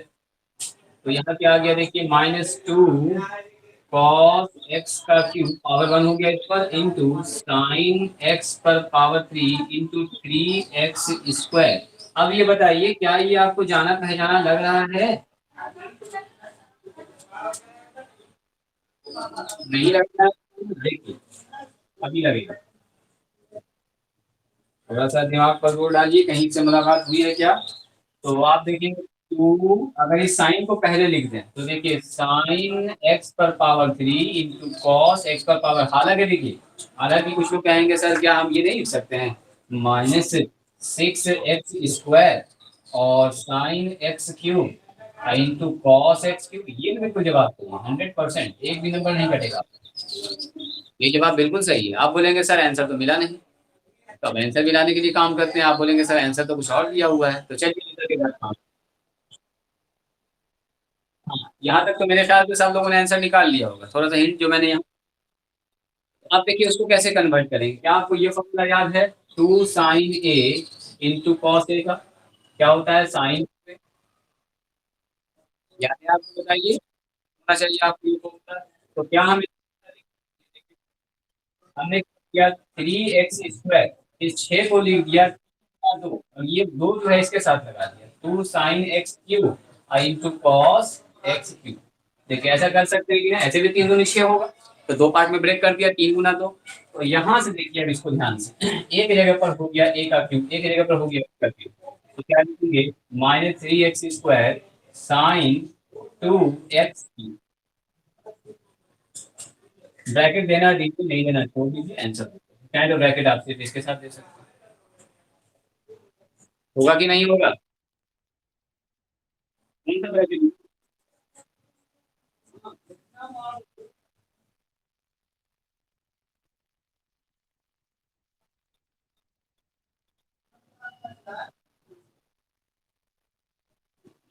तो यहाँ क्या आ गया, देखिए -2 cos एक्स का क्यूब पावर 1 हो गया इस पर, इंटू साइन एक्स पर पावर 3 इंटू 3x²। अब ये बताइए, क्या ये आपको जाना पहचाना लग रहा है? नहीं लग रहा है? देखिए, अभी लगेगा। थोड़ा सा दिमाग पर जोर डालिए, कहीं से मुलाकात हुई है क्या? तो आप देखेंगे टू, अगर इस साइन को पहले लिख दें तो देखिए साइन एक्स पर पावर 3 इंटू कॉस एक्स पर पावर, हालांकि देखिए, हालांकि कुछ लोग कहेंगे सर क्या हम ये नहीं लिख सकते हैं माइनस 6x स्क्वायर और sign x cube into cos x cube? ये बिल्कुल जवाब सही है, 100%, एक भी नंबर नहीं कटेगा। ये जवाब बिल्कुल सही है। आप बोलेंगे सर आंसर तो मिला नहीं, तो अब आंसर मिलाने के लिए काम करते हैं। आप बोलेंगे सर आंसर तो कुछ और दिया हुआ है, तो चलिए आंसर के बाद काम। हाँ, यहाँ तक तो मेरे ख्याल से सब लोगों ने आंसर निकाल लिया होगा। थोड़ा सा हिंट जो मैंने यहाँ, आप देखिए उसको कैसे कन्वर्ट करेंगे। क्या आपको ये फॉर्मूला याद है? Two sine a into cos a का क्या होता है? साइन, याद है आपको? बताइए, होना चाहिए आपको ये फॉर्मूला। तो क्या हम, हमने किया 3x स्क्वायर, इस 6 को लिख दिया दो, और ये दो जो है इसके साथ लगा दिया, two sine x cube into cos x cube. देखिए ऐसा कर सकते हैं कि ना, ऐसे भी 3 दो निश्चय होगा, तो दो पार्ट में ब्रेक कर दिया, 3 गुना 2। तो यहाँ से देखिए अब इसको ध्यान से, एक जगह पर हो गया ए का क्यूब, एक जगह पर हो गया ए का क्यूब, तो क्या लिखेंगे? -3x square sine 2x, bracket देना दीजिए, नहीं देना छोड़ दीजिए, आंसर चाहे तो ब्रैकेट आप सिर्फ इसके साथ दे सकते हैं। होगा कि नहीं होगा? नहीं था ब्रैकेट।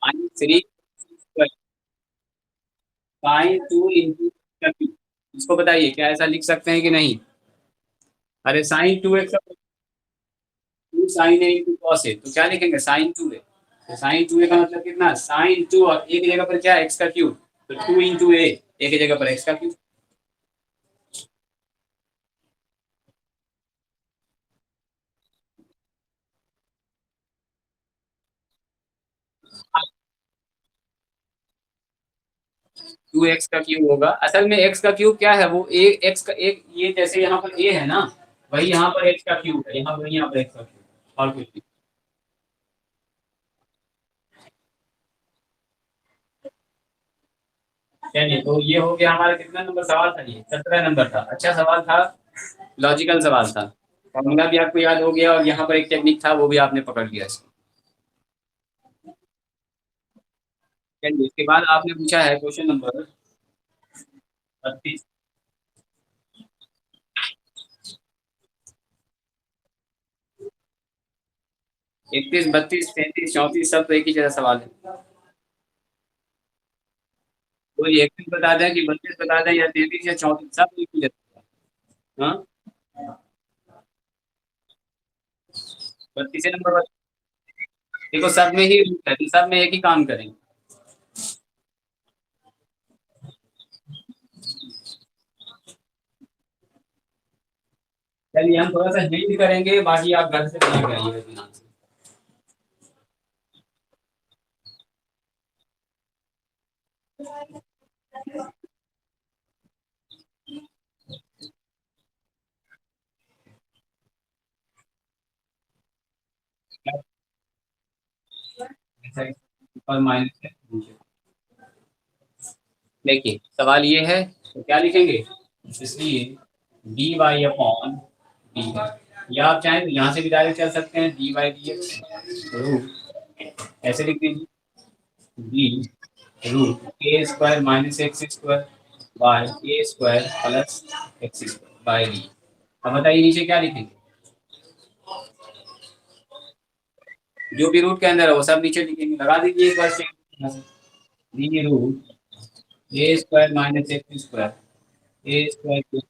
-3 साइन 2 इंटू, इसको बताइए क्या ऐसा लिख सकते हैं कि नहीं? अरे sine 2x, two sine a into cos a, तो क्या लिखेंगे? Sign 2a। तो साइन 2a का मतलब कितना? साइन 2, और एक जगह पर क्या है? एक्स का क्यूब, तो 2 इंटू ए, एक जगह पर एक्स का क्यूब। टू एक्स का क्यूब होगा, असल में एक्स का क्यूब क्या है? वो ए एक्स का एक, ये जैसे यहाँ पर ए है ना, वही यहाँ पर एक्स का क्यूब है, यहाँ वही यहाँ पर एक्स का क्यूब, और कुछ नहीं। चलिए, तो ये हो गया हमारा, कितना नंबर सवाल था? ये 17 नंबर था। अच्छा सवाल था, लॉजिकल सवाल था, फॉर्मूला भी आपको याद हो गया, और यहाँ पर एक टेक्निक था वो भी आपने पकड़ लिया इसको। चलिए, इसके बाद आपने पूछा है क्वेश्चन नंबर 32। 31, 32, 33, 34 सब तो एक ही जैसा सवाल है। तो ये 31 बता दें कि 32 बता दें, या 33 या 34, सब एक ही जैसा है। हाँ, 32 नंबर। देखो सब में ही रूट है, तो सब में एक ही काम करेंगे। चलिए हम थोड़ा सा हिंट करेंगे, बाकी आप घर से बना के आइएगा ध्यान से। और माइनस है। देखिए सवाल ये है, तो क्या लिखेंगे? इसलिए डी वाई अपॉन डी, या आप चाहें तो यहाँ से भी डायरेक्ट चल सकते हैं, d y d x root, ऐसे लिख दीजिए, d root a square minus x square by a square plus x square by d. अब बताइए नीचे क्या लिखेंगे? जो भी रूट के अंदर है वो सब नीचे लिखेंगे, लगा दीजिए एक बार से। D root a square minus x square, a square,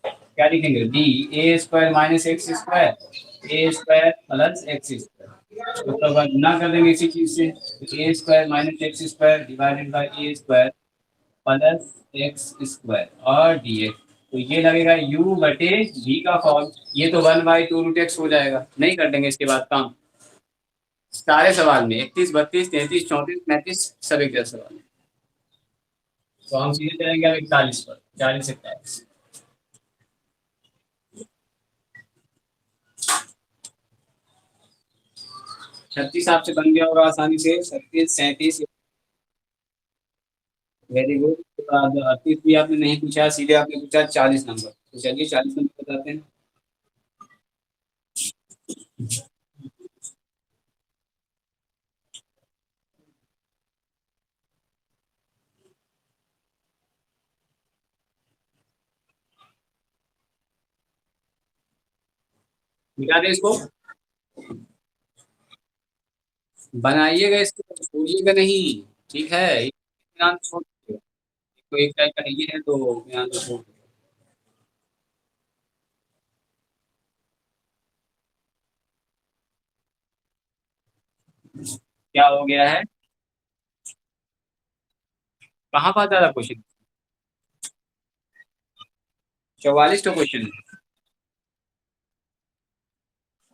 क्या लिखेंगे? D a square minus x square, a square plus x square, तो तब गुना कर देंगे इसी चीज से, तो a square minus x square divided by a square plus x square और डी एक्स। तो ये लगेगा u बटे v का फॉर्म, ये तो 1/2 √x हो जाएगा। नहीं कर देंगे इसके बाद काम, सारे सवाल में 31, 32, 33, 34, 35 सब एक जैसे सवाल है। तो हम सीधे चलेंगे अब 41 पर, 40 41। 36 आपसे बन गया होगा आसानी से, 36 37। Very good. तो 38 भी आपने नहीं पूछा, सीधे आपने पूछा 40 नंबर। तो चलिए 40 नंबर बताते हैं। मिटा दें इसको? बनाइएगा इसको, छोड़िएगा नहीं। ठीक है, एक इत्मीनान से छोड़ दीजिएगा। तो एक टाइप का ये है तो इत्मीनान से छोड़ दीजिएगा। क्या हो गया है? कहाँ पर आता था क्वेश्चन? 44 तो क्वेश्चन है।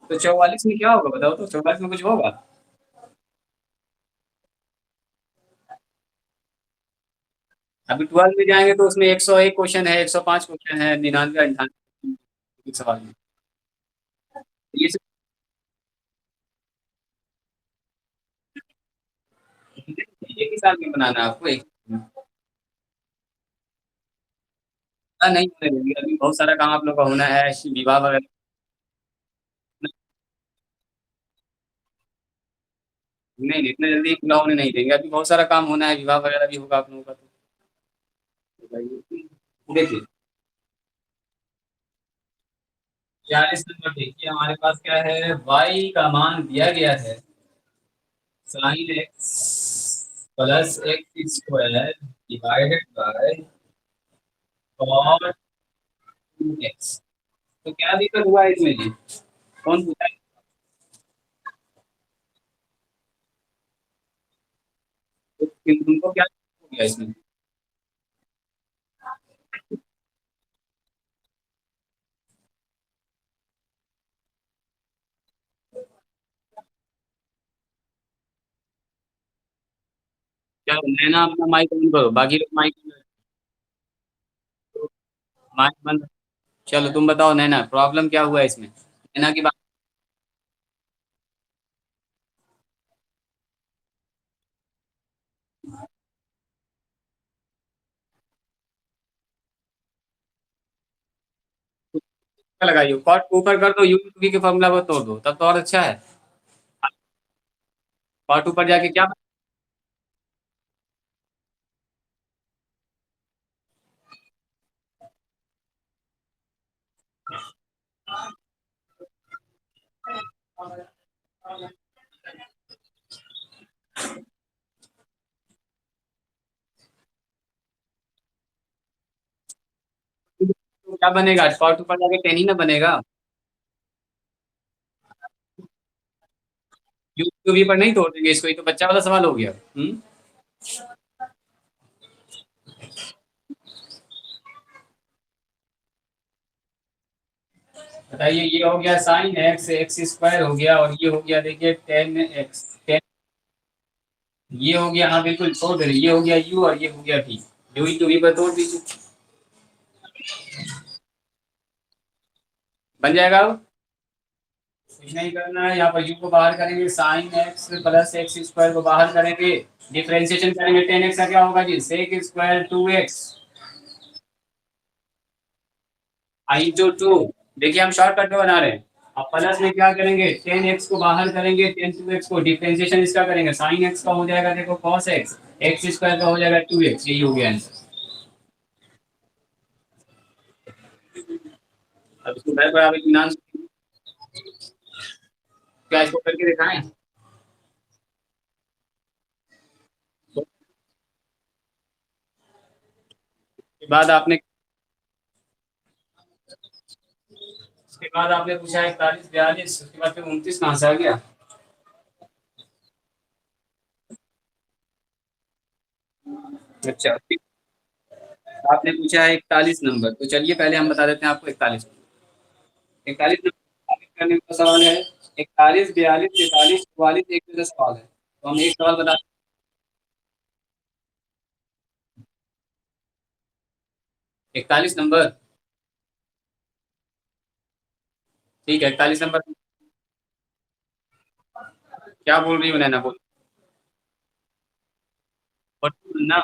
तो 44 में क्या होगा बताओ तो, 44 में कुछ होगा? अभी 12 में जाएंगे तो उसमें 101 क्वेश्चन है, 105 क्वेश्चन है, 99 98 एक सवाल में। ये सब एक ही साल में बनाना है आपको, एक। नहीं होने देंगे, अभी बहुत सारा काम आप लोग का होना है, विवाह वगैरह। नहीं नहीं, इतना जल्दी पूरा होने नहीं देंगे, अभी बहुत सारा काम होना है, विवाह वगैरह भी होगा आप लोगों का। तो बताइए। देखिए, 40 नंबर देखिए, हमारे पास क्या है, वाई का मान दिया गया है sine x plus x square divided by cot 2x। तो क्या दिक्कत हुआ है इसमें जी? कौन पूछा है? तो तुमको क्या हो गया इसमें? चलो नैना अपना माइक ऑन करो, बाकी लोग माइक, माइक बंद। चलो तुम बताओ नैना, प्रॉब्लम क्या हुआ है इसमें, नैना की बात। क्या लगाइयो, कॉट को ऊपर कर दो, यू टू के फॉर्मूला को तोड़ दो, तब तो और अच्छा है। कॉट ऊपर जाके क्या, तो क्या बनेगा, कॉट ऊपर जाके 10 ही ना बनेगा। यू टू वी पर नहीं तोड़ देंगे इसको, ये तो बच्चा वाला सवाल हो गया। बताइए, ये हो गया साइन एक्स एक्स स्क्वायर हो गया, और ये हो गया देखिए 10x। ये हो गया, हाँ बिल्कुल छोड़ दे रही, ये हो गया यू और ये हो गया टी। यू टू वी पर तोड़ दीजिए, बन जाएगा अब। कुछ नहीं करना है, यहाँ पर यू को बाहर करेंगे, sign x plus x square को बाहर करेंगे, डिफरेंशिएशन करेंगे, 10x का क्या होगा जी, सेक स्क्वायर 2x आई जो टू। देखिए हम शॉर्टकट में बना रहे हैं। अब प्लस में क्या करेंगे, 10x को बाहर करेंगे, 10 2x को डिफरेंशिएशन इसका करेंगे, साइन एक्स का हो जाएगा देखो कॉस एक्स, एक्स स्क्वायर का हो जाएगा 2x, यही हो गया आंसर। अब इसको घर पर आप इत्मीनान से- क्या इसको करके दिखाएं? तो उसके बाद आपने, उसके बाद आपने पूछा 41 42, उसके बाद फिर 29 कहाँ से आ गया? अच्छा, आपने पूछा है 41 नंबर, तो चलिए पहले हम बता देते हैं आपको 41 नंबर करने का सवाल है। 41 42 43 44 एक जैसा सवाल है, तो हम एक सवाल बता। 41 नंबर, ठीक है 41 नंबर। क्या बोल रही हो नैना, बोल। 41 ना।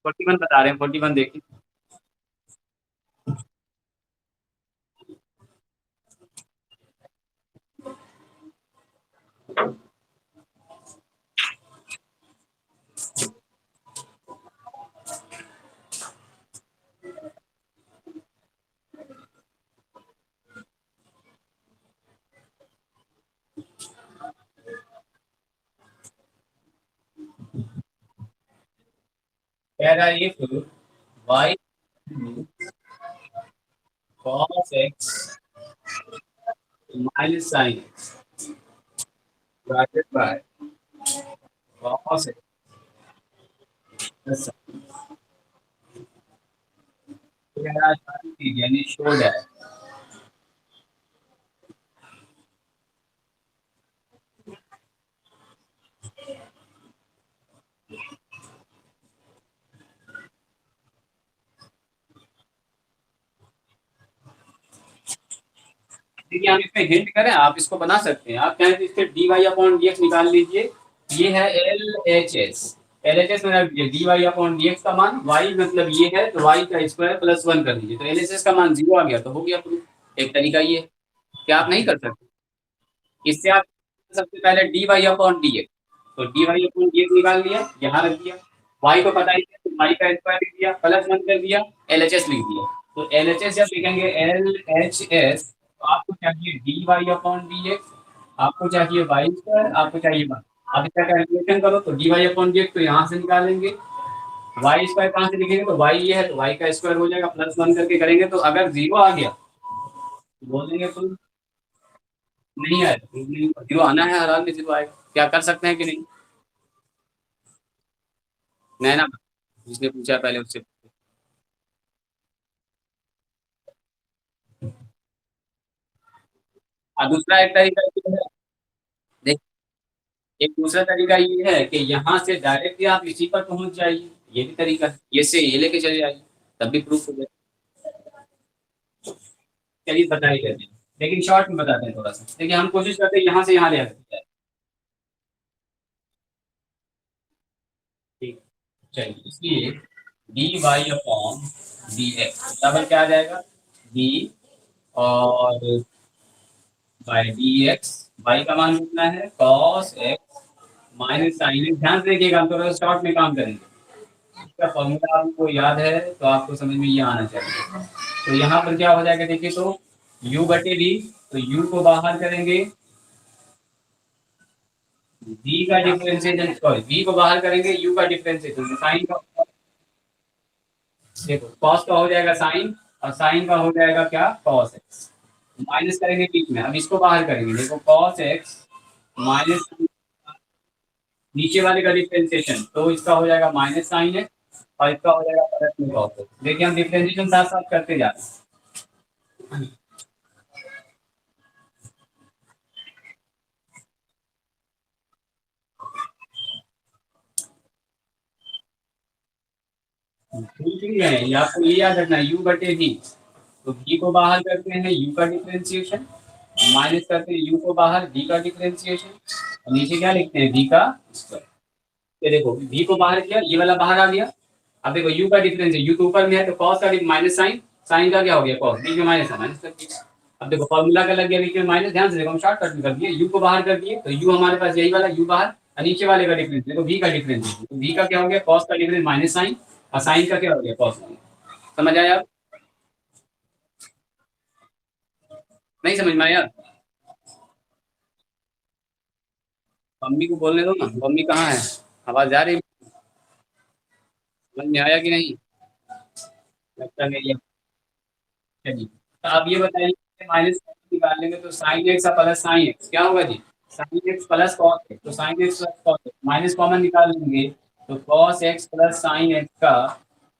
41 बता रहे हैं, 41 देखिए। कह रहा है if y cos x minus sine x divided by cos x plus sine. कह रहा है यानी शोड है। देखिए हम इसमें हिंट करें, आप इसको बना सकते हैं। आप चाहें तो इसके d y upon d x निकाल लीजिए। ये है LHS। LHS में रख दीजिए d y upon d x का मान, वाई मतलब ये है तो वाई का स्क्वायर प्लस वन कर दीजिए, तो LHS का मान 0 आ गया तो हो गया प्रूफ। एक तरीका ये है। क्या आप नहीं कर सकते? इससे आप सबसे पहले d y upon d x, तो d y upon d x निकाल लिया, यहाँ रख दिया। वाई को पता ही है तो वाई का स्क्वायर लिख दिया, प्लस वन कर दिया, LHS लिख दिया। तो LHS जब लिखेंगे LHS, तो आपको चाहिए d y upon d x, आपको चाहिए वाई स्क्वायर, आपको चाहिए वन। आप इसका कैलकुलेशन करो तो d y upon d x तो यहाँ से निकालेंगे, वाई स्क्वायर कहाँ से लिखेंगे, तो वाई ये है तो वाई का स्क्वायर हो जाएगा, प्लस वन करके करेंगे तो अगर जीरो आ गया तो बोलेंगे तो नहीं आया, जीरो आना है, हर हाल में जीरो आएगा। क्या कर सकते हैं कि नहीं? नैना जिसने पूछा पहले उससे। और दूसरा एक तरीका ये है, देख, एक दूसरा तरीका ये है कि यहाँ से डायरेक्टली आप इसी पर पहुंच जाइए, ये भी तरीका है, ये से ये लेके चले जाइए, तब भी प्रूफ हो जाए। चलिए बताइए कहते हैं, लेकिन शॉर्ट में बताते हैं थोड़ा सा। देखिए हम कोशिश करते हैं यहाँ से यहाँ ले आते हैं। ठीक, चलिए इसलिए d y upon d x बराबर क्या आ जाएगा, डी और बाई डी एक्स, वाई का मान कितना है cos x minus sine x. ध्यान से देखिएगा, हम थोड़ा शॉर्ट में काम करेंगे। इसका फॉर्मूला आपको याद है तो आपको समझ में ये आना चाहिए। तो यहाँ पर क्या हो जाएगा देखिए, तो u बटे डी, तो u को बाहर करेंगे, v का डिफरेंशिएशन, सॉरी v को बाहर करेंगे, u का डिफरेंशिएशन, साइन का, देखो कॉस का हो जाएगा साइन, और साइन का हो जाएगा क्या कॉस एक्स, माइनस करेंगे बीच में, अब इसको बाहर करेंगे, देखो कॉस एक्स माइनस, नीचे वाले का डिफरेंशिएशन तो इसका हो जाएगा माइनस साइन एक्स, और इसका हो जाएगा प्लस में कॉस एक्स। देखिए हम डिफरेंशिएशन साथ साथ करते जा रहे हैं। ठीक ही है, ये आपको ये याद रखना है, u बटे v, तो v को बाहर करते हैं u का डिफरेंशिएशन, माइनस करते हैं u को बाहर v का डिफरेंशिएशन, और नीचे क्या लिखते हैं v का स्क्वायर। ये देखो v को बाहर किया, ये वाला बाहर आ गया। अब देखो u का डिफरेंस है, u तो ऊपर में है तो cos का माइनस साइन, साइन का क्या हो गया cos, बीच में माइनस है, माइनस कर दिया। अब देखो फॉर्मूला का लग गया बीच में माइनस, ध्यान से देखो हम शॉर्टकट में कर दिए, u को बाहर कर दिए तो u हमारे पास यही वाला u बाहर, और नीचे वाले का डिफरेंस देखो v का डिफरेंस है, तो v का क्या हो गया cos का डिफरेंस माइनस साइन, और साइन का क्या हो गया cos। समझ आया आप? नहीं समझ में आया? मम्मी को बोलने दो ना, मम्मी कहाँ है, आवाज आ रही है? समझ में आया कि नहीं? लगता नहीं है। चलिए तो आप ये बताइए, माइनस निकाल लेंगे तो साइन एक्स और प्लस साइन एक्स क्या होगा जी, sine x plus cos x, तो sine x plus cos x minus common निकाल लेंगे, तो cos x plus sine x का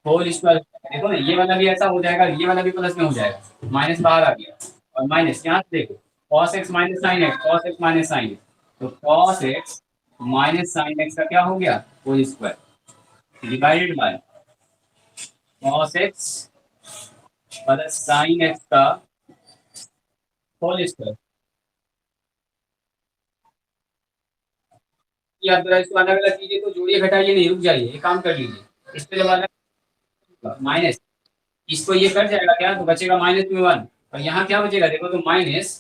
होल स्क्वायर। देखो ना ये वाला भी ऐसा हो जाएगा, ये वाला भी प्लस में हो जाएगा, माइनस बाहर आ गया, और माइनस यहाँ से देखो cos x minus sine x, cos x minus sine x, तो cos x minus sine x का क्या हो गया whole square, divided by cos x plus sine x का होल स्क्वायर। ये आप जरा इसको अलग अलग कीजिए, तो जोड़िए घटाइए नहीं, रुक जाइए, एक काम कर लीजिए, इस पे जब अलग माइनस, इसको ये कट जाएगा क्या, तो बचेगा माइनस में वन, और यहाँ क्या बचेगा देखो, तो माइनस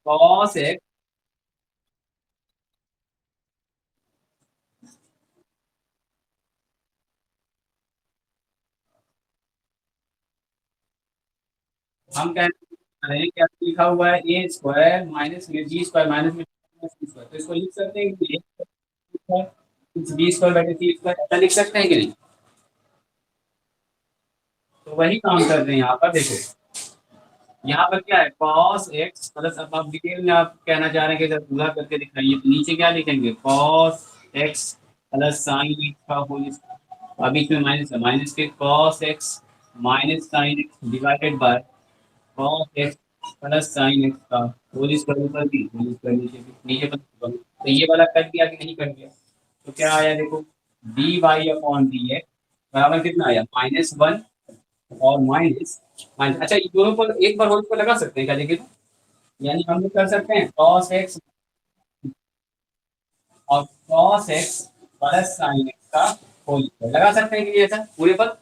कॉस एक्स। हम कह रहे हैं क्या लिखा हुआ है, ए स्क्वायर माइनस में जी स्क्वायर माइनस में सी स्क्वायर, तो इसको लिख सकते हैं कि बी स्क्वायर बटे सी स्क्वायर, ऐसा लिख सकते हैं कि नहीं। तो वही काम कर रहे हैं यहाँ पर देखो, यहाँ पर क्या है cos x प्लस, अब आप डिटेल में आप कहना चाह रहे हैं कि जब पूरा करके दिखाइए, तो नीचे क्या लिखेंगे cos x plus sine x का होल, अभी इसमें माइनस है, माइनस के cos x minus sine x divided by cos x plus sine x का होल स्क्वायर, ऊपर भी होल स्क्वायर, नीचे भी, नीचे पर तो ये वाला कर दिया कि नहीं कर दिया, तो क्या आया देखो, d y upon d x बराबर कितना आया, -1 और माइनस माइनस, अच्छा ये दोनों पर एक बार होल पर लगा सकते हैं क्या, देखिए तो, यानी हम लोग कर सकते हैं cos x और cos x plus sin x का होल पर लगा सकते हैं कि नहीं, ऐसा पूरे पर।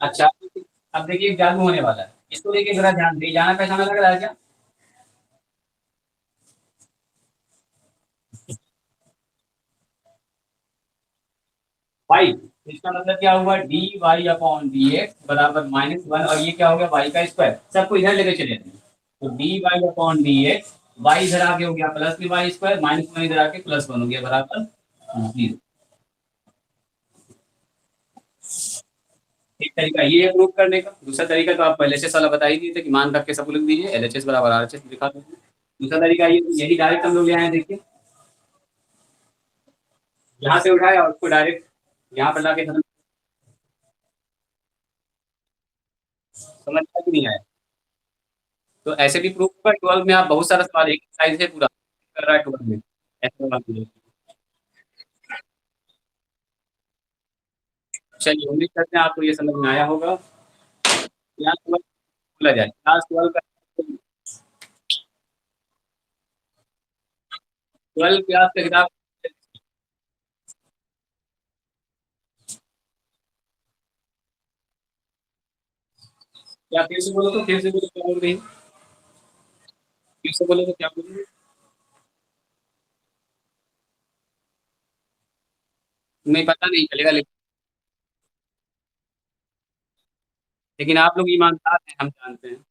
अच्छा, अब देखिए एक जादू होने वाला है, इसको देखिए जरा ध्यान दे, जाना पहचाना लग रहा है क्या, वाई, इसका मतलब क्या हुआ, d y upon d x बराबर -1, और ये क्या हो गया वाई का स्क्वायर, सबको इधर लेके चले जाएंगे, तो d y upon d x, y इधर आके हो गया प्लस भी वाई स्क्वायर, -1 इधर आके +1 हो गया बराबर 0। एक तरीका ये है प्रूव करने का, दूसरा तरीका तो आप एलएचएस वाला बता ही दिए थे कि मान रख के सब लिख दीजिए, एलएचएस बराबर आरएचएस दिखा दो। दूसरा तरीका ये, यही डायरेक्ट हम लोग ले आए हैं, देखिए यहाँ से उठाए और उसको डायरेक्ट यहाँ पर लाके खत्म, समझ में कि नहीं आया, तो ऐसे भी प्रूफ होगा, 12 में आप बहुत सारा सवाल एक साइज है पूरा कर रहा है 12 में, ऐसे वाला भी है। चलिए उम्मीद करते हैं आपको ये समझ में आया होगा। यहाँ 12 बोला जाए, क्लास 12 का 12 क्लास का किताब, क्या फिर से बोलो, तो फिर से बोलो क्या बोल रही है, फिर से बोलो तो क्या बोल रही है, नहीं पता नहीं चलेगा, लेकिन आप लोग ईमानदार हैं, हम जानते हैं।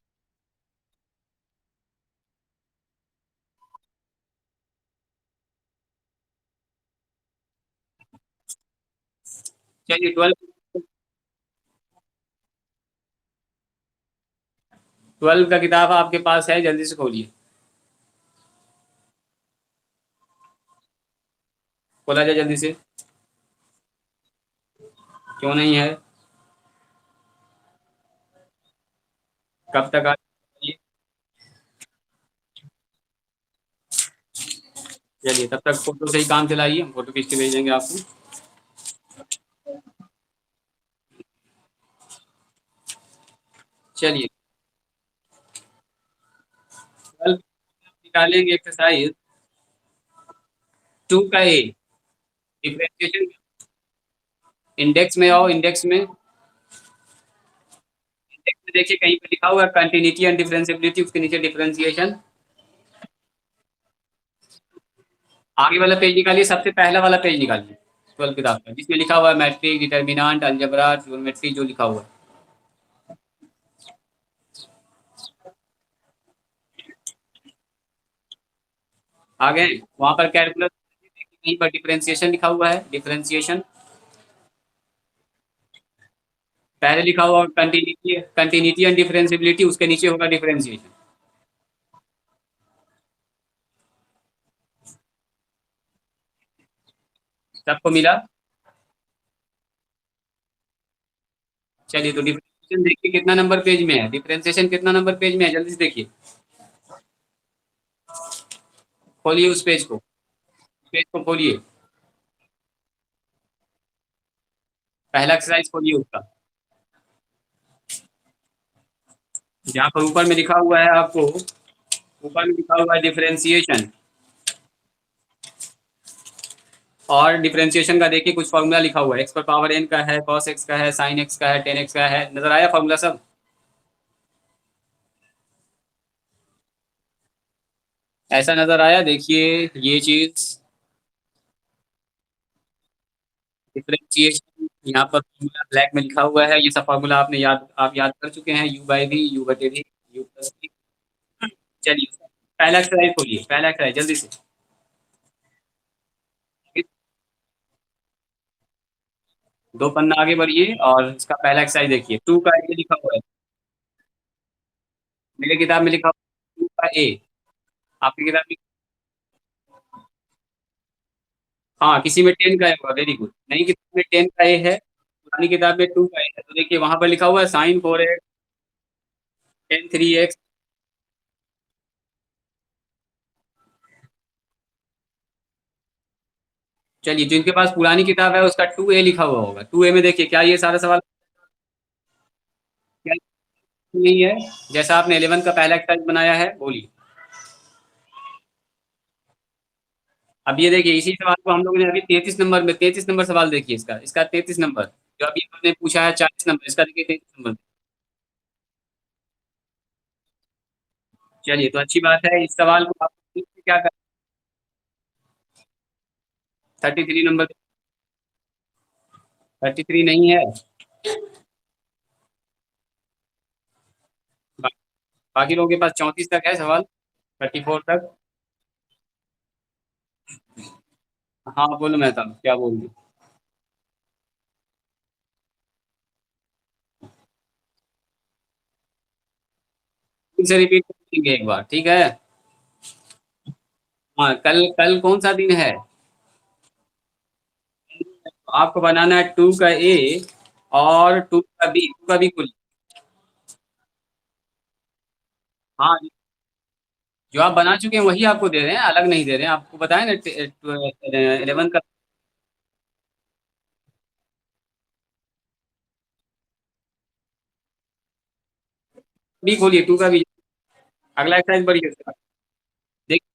चलिए 12 का किताब आपके पास है, जल्दी से खोलिए, खोला जाए जल्दी से, क्यों नहीं है, कब तक आ ये, चलिए तब तक फोटो से ही काम चलाइए, हम फोटो खींच के भेज देंगे आपको। चलिए 12 निकालेंगे एक्सरसाइज 2 का ए, डिफरेंशिएशन, इंडेक्स में आओ, इंडेक्स में, इंडेक्स में देखिए कहीं पे लिखा हुआ है कंटिन्यूटी एंड डिफरेंशिएबिलिटी, उसके नीचे डिफरेंशिएशन, आगे वाला पेज निकालिए, सबसे पहला वाला पेज निकालिए 12 किताब का, जिसमें लिखा हुआ है मैट्रिक, डिटर्मिनेंट, अलजेब्रा, ट्रिग्नोमेट्री, जो लिखा हुआ है, आ गए वहां पर कैलकुलस, कहीं पर डिफरेंशिएशन लिखा हुआ है, डिफरेंशिएशन, पहले लिखा हुआ कंटिन्यूटी, कंटिन्यूटी एंड डिफरेंशिएबिलिटी, उसके नीचे होगा डिफरेंशिएशन, सबको मिला। चलिए तो डिफरेंशिएशन देखिए कितना नंबर पेज में है, डिफरेंशिएशन कितना नंबर पेज में है, जल्दी से देखिए, खोलिए उस पेज को खोलिए, पहला एक्सरसाइज खोलिए उसका, जहाँ पर ऊपर में लिखा हुआ है आपको, ऊपर में लिखा हुआ है डिफरेंशिएशन, और डिफरेंशिएशन का देखिए कुछ फॉर्मूला लिखा हुआ है, एक्स पर पावर एन का है, कॉस एक्स का है, साइन एक्स का है, टेन एक्स का है, नजर आया फॉर्मूला सब? ऐसा नजर आया? देखिए ये चीज डिफरेंशिएशन, यहाँ पर फॉर्मूला ब्लैक में लिखा हुआ है, ये सब फॉर्मूला आपने याद, आप याद कर चुके हैं, यू बाई वी, यू बटे वी, यू प्लस वी। चलिए पहला एक्सरसाइज खोलिए, पहला एक्सरसाइज जल्दी से। दो पन्ना आगे बढ़िए और इसका पहला एक्सरसाइज देखिए, टू का ए लिखा हुआ है, मेरे किताब में लिखा हुआ है टू का ए, आपकी किताब में? हाँ किसी में टेन का ए होगा, वेरी गुड, नई किताब में टेन का ए है, पुरानी किताब में टू का ए है, तो देखिए वहां पर लिखा हुआ है sine four x, ten three x. चलिए जिनके पास पुरानी किताब है उसका टू ए लिखा हुआ होगा, टू ए में देखिए क्या ये सारा सवाल क्या नहीं है, जैसा आपने 11 का पहला एक्सरसाइज बनाया है, बोलिए। अब ये देखिए इसी सवाल को हम लोगों ने अभी 33 नंबर में, 33 नंबर सवाल देखिए, इसका इसका 33 नंबर, जो अभी हमने पूछा है 40 नंबर, इसका देखिए 33 नंबर। चलिए तो अच्छी बात है, इस सवाल को आप क्या कर, 33 नंबर, 33 नहीं है, बा, बाकी लोगों के पास 34 तक है सवाल, 34 तक। हाँ बोलो मैं था क्या बोल रही, फिर से रिपीट करेंगे एक बार, ठीक है? हाँ कल, कल कौन सा दिन है? आपको बनाना है टू का ए और टू का बी, टू का बी कुल। हाँ जो आप बना चुके हैं वही आपको दे रहे हैं, अलग नहीं दे रहे हैं, आपको बताया ना 11 का बी खोलिए, टू का बी, अगला एक्सरसाइज बढ़िए उसका। देखिए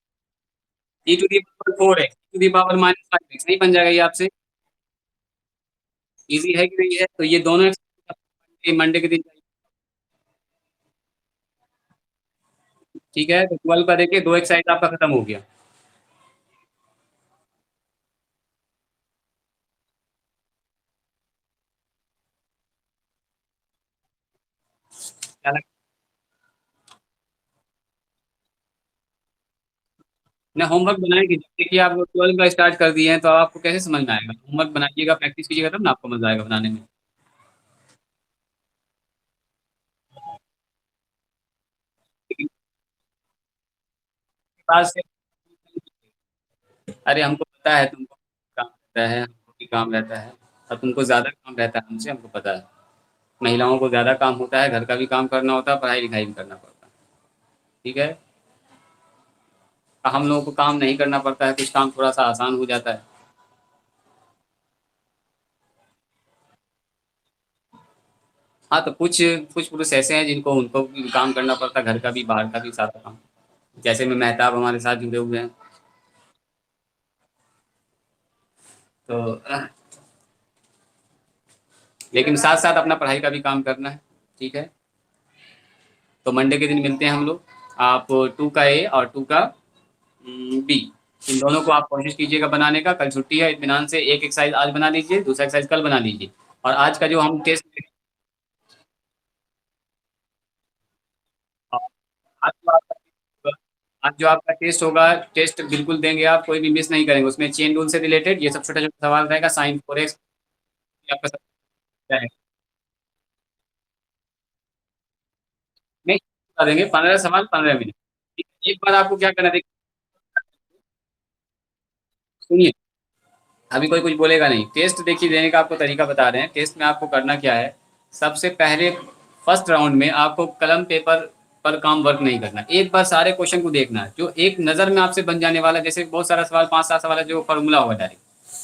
e to the power four x, to the power minus five x, नहीं बन जाएगा ये आपसे? इजी है कि नहीं है? तो ये दोनों exercise मंडे के दिन चाहिए, ठीक है? तो 12 का देखिए दो एक्सरसाइज आपका खत्म हो गया। क्या लगा? ना होमवर्क बनाएंगे, जैसे कि आप 12 का स्टार्ट कर दिए हैं तो आपको कैसे समझ में आएगा? होमवर्क बनाइएगा, प्रैक्टिस कीजिएगा, तब ना आपको मजा आएगा बनाने में। लेकिन पास से, अरे हमको पता है तुमको काम रहता है, हमको भी काम रहता है, और तुमको ज्यादा काम रहता है हमसे, हमको पता है। महिलाओं को ज्यादा काम होता है, घर का भी काम करना होता है, पढ़ाई लिखाई भी करना पड़ता है, ठीक है? हम लोगों को काम नहीं करना पड़ता है, कुछ काम थोड़ा सा आसान हो जाता है। हाँ तो कुछ कुछ पुरुष ऐसे हैं जिनको, उनको भी काम करना पड़ता है, घर का भी बाहर का भी सारा काम, जैसे में मेहताब हमारे साथ जुड़े हुए हैं। तो लेकिन साथ साथ अपना पढ़ाई का भी काम करना है, ठीक है? तो मंडे के दिन मिलते हैं हम लोग, आप टू का ए और टू का बी, इन दोनों को आप कोशिश कीजिएगा बनाने का, कल छुट्टी है, इत्मीनान से एक एक्सरसाइज आज बना लीजिए, दूसरा एक्सरसाइज कल बना लीजिए, और आज का जो हम टेस्ट, आज जो आपका आज जो आपका टेस्ट होगा, टेस्ट बिल्कुल देंगे आप, कोई भी मिस नहीं करेंगे, उसमें चेन रूल से रिलेटेड ये सब छोटा छोटा सवाल रहेगा, साइन फोर एक्स आपका सब रहेगा। नहीं बता देंगे, 15 सवाल 15 मिनट, ठीक है? एक बार आपको क्या करना है, देखिए सुनिए, अभी कोई कुछ बोलेगा नहीं, टेस्ट देखिए देने का आपको तरीका बता रहे हैं, टेस्ट में आपको करना क्या है, सबसे पहले फर्स्ट राउंड में आपको कलम पेपर पर काम वर्क नहीं करना, एक बार सारे क्वेश्चन को देखना है, जो एक नज़र में आपसे बन जाने वाला, जैसे बहुत सारा सवाल 5 7 सवाल है जो फॉर्मूला होगा डायरेक्ट,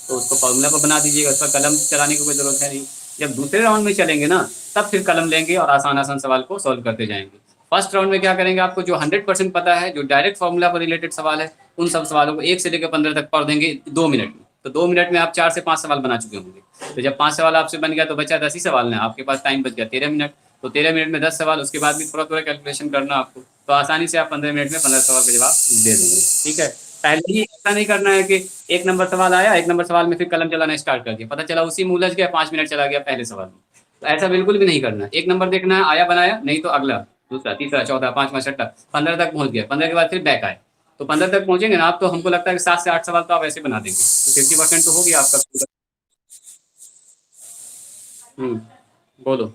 तो उसको फॉर्मूला पर बना दीजिएगा, उस पर कलम चलाने की कोई जरूरत है नहीं। जब दूसरे राउंड में चलेंगे ना, तब फिर कलम लेंगे और आसान आसान सवाल को सॉल्व करते जाएंगे। फर्स्ट राउंड में क्या करेंगे, आपको जो 100% पता है, जो डायरेक्ट फॉर्मूला पर रिलेटेड सवाल है, उन सब सवालों को 1 से लेकर 15 तक पढ़ देंगे 2 मिनट में। तो 2 मिनट में आप 4 से 5 सवाल बना चुके होंगे। तो जब 5 सवाल आपसे बन गया तो बचा 10 ही सवाल ना, आपके पास टाइम बच गया 13 मिनट। तो 13 मिनट में 10 सवाल, उसके बाद भी थोड़ा थोड़ा कैलकुलेशन करना आपको, तो आसानी से आप 15 मिनट में 15 सवाल का जवाब दे देंगे। ठीक है। पहले ही ऐसा नहीं करना है कि एक नंबर सवाल आया, एक नंबर सवाल में फिर कलम चलाना स्टार्ट कर दिया, पता चला उसी में उलझ गया, 5 मिनट चला गया पहले सवाल में। तो ऐसा बिल्कुल भी नहीं करना। एक नंबर देखना है, आया बनाया, नहीं तो अगला, दूसरा, तीसरा, चौथा, पांचवा, छठा, 15 तक पहुंच गया, 15 के बाद फिर बैक आए। तो 15 तक पहुंचेंगे ना आप, तो हमको लगता है कि 7 से 8 सवाल तो आप ऐसे बना देंगे, तो 50% तो हो गया आपका। हम्म। बोलो।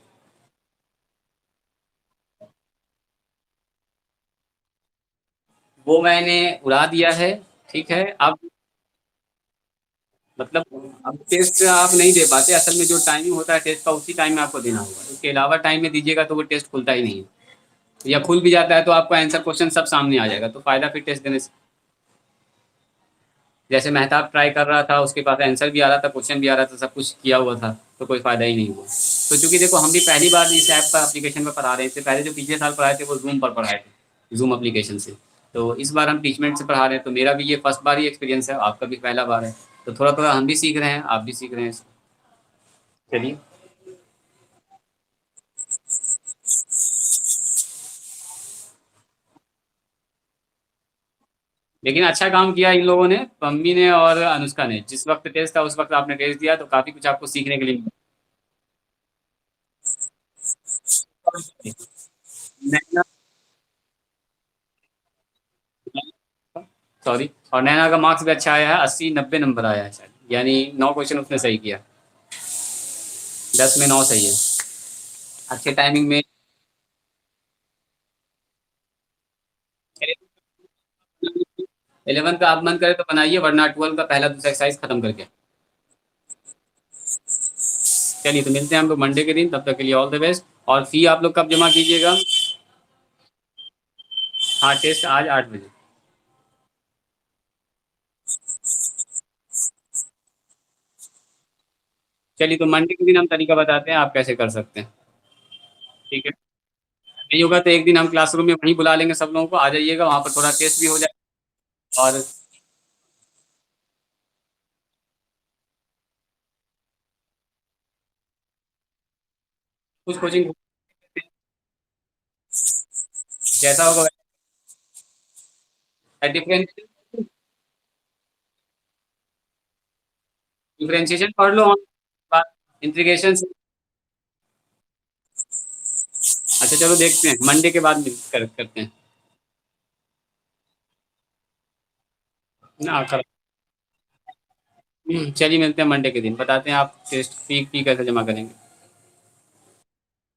वो मैंने उड़ा दिया है। ठीक है। अब मतलब अब टेस्ट आप नहीं दे पाते, असल में जो टाइमिंग होता है टेस्ट का उसी टाइम में आपको देना होगा, उसके अलावा टाइम में दीजिएगा तो वो टेस्ट खुलता ही नहीं है। या खुल भी जाता है तो आपका आंसर क्वेश्चन सब सामने आ जाएगा, तो फायदा फिर टेस्ट देने से। जैसे मेहताब ट्राई कर रहा था, उसके पास आंसर भी आ रहा था, क्वेश्चन भी आ रहा था, सब कुछ किया हुआ था, तो कोई फायदा ही नहीं हुआ। तो चूंकि देखो हम भी पहली बार इस ऐप पर एप्लीकेशन पर पढ़ा रहे थे, पहले जो पिछले साल पढ़ाए थे वो जूम पर पढ़ाए थे, जूम एप्लीकेशन से। तो इस बार हम टीचमेंट से पढ़ा रहे हैं, तो मेरा भी ये फर्स्ट बार ही एक्सपीरियंस है, आपका भी पहला बार है। तो थोड़ा थोड़ा हम भी सीख रहे हैं, आप भी सीख रहे हैं। चलिए। लेकिन अच्छा काम किया इन लोगों ने, पम्मी ने और अनुष्का ने, जिस वक्त टेस्ट था उस वक्त आपने टेस्ट दिया, तो काफी कुछ आपको सीखने के लिए मिला। नैना, सॉरी, और नैना का मार्क्स भी अच्छा आया है, 80-90 नंबर आया है शायद, यानी 9 क्वेश्चन उसने सही किया। 10 में 9 सही है। अच्छे टाइमिंग में। 11 का आप मन करे तो बनाइए, वरना 12 का पहला दूसरा एक्सरसाइज खत्म करके। चलिए, तो मिलते हैं हम लोग मंडे के दिन, तब तक के लिए ऑल द बेस्ट। और फी आप लोग कब जमा कीजिएगा? हाँ, टेस्ट आज 8 बजे। चलिए, तो मंडे के दिन हम तरीका बताते हैं आप कैसे कर सकते हैं। ठीक है। नहीं होगा तो एक दिन हम क्लासरूम में वहीं बुला लेंगे, सब लोगों को आ जाइएगा, वहाँ पर थोड़ा टेस्ट भी हो जाए। और कुछ कोचिंग जैसा होगा। डिफरेंशिएशन, डिफरेंशिएशन पढ़ लो, इंटीग्रेशन। अच्छा चलो, देखते हैं मंडे के बाद करते हैं ना कर। चलिए, मिलते हैं मंडे के दिन, बताते हैं आप टेस्ट फी कैसे जमा करेंगे।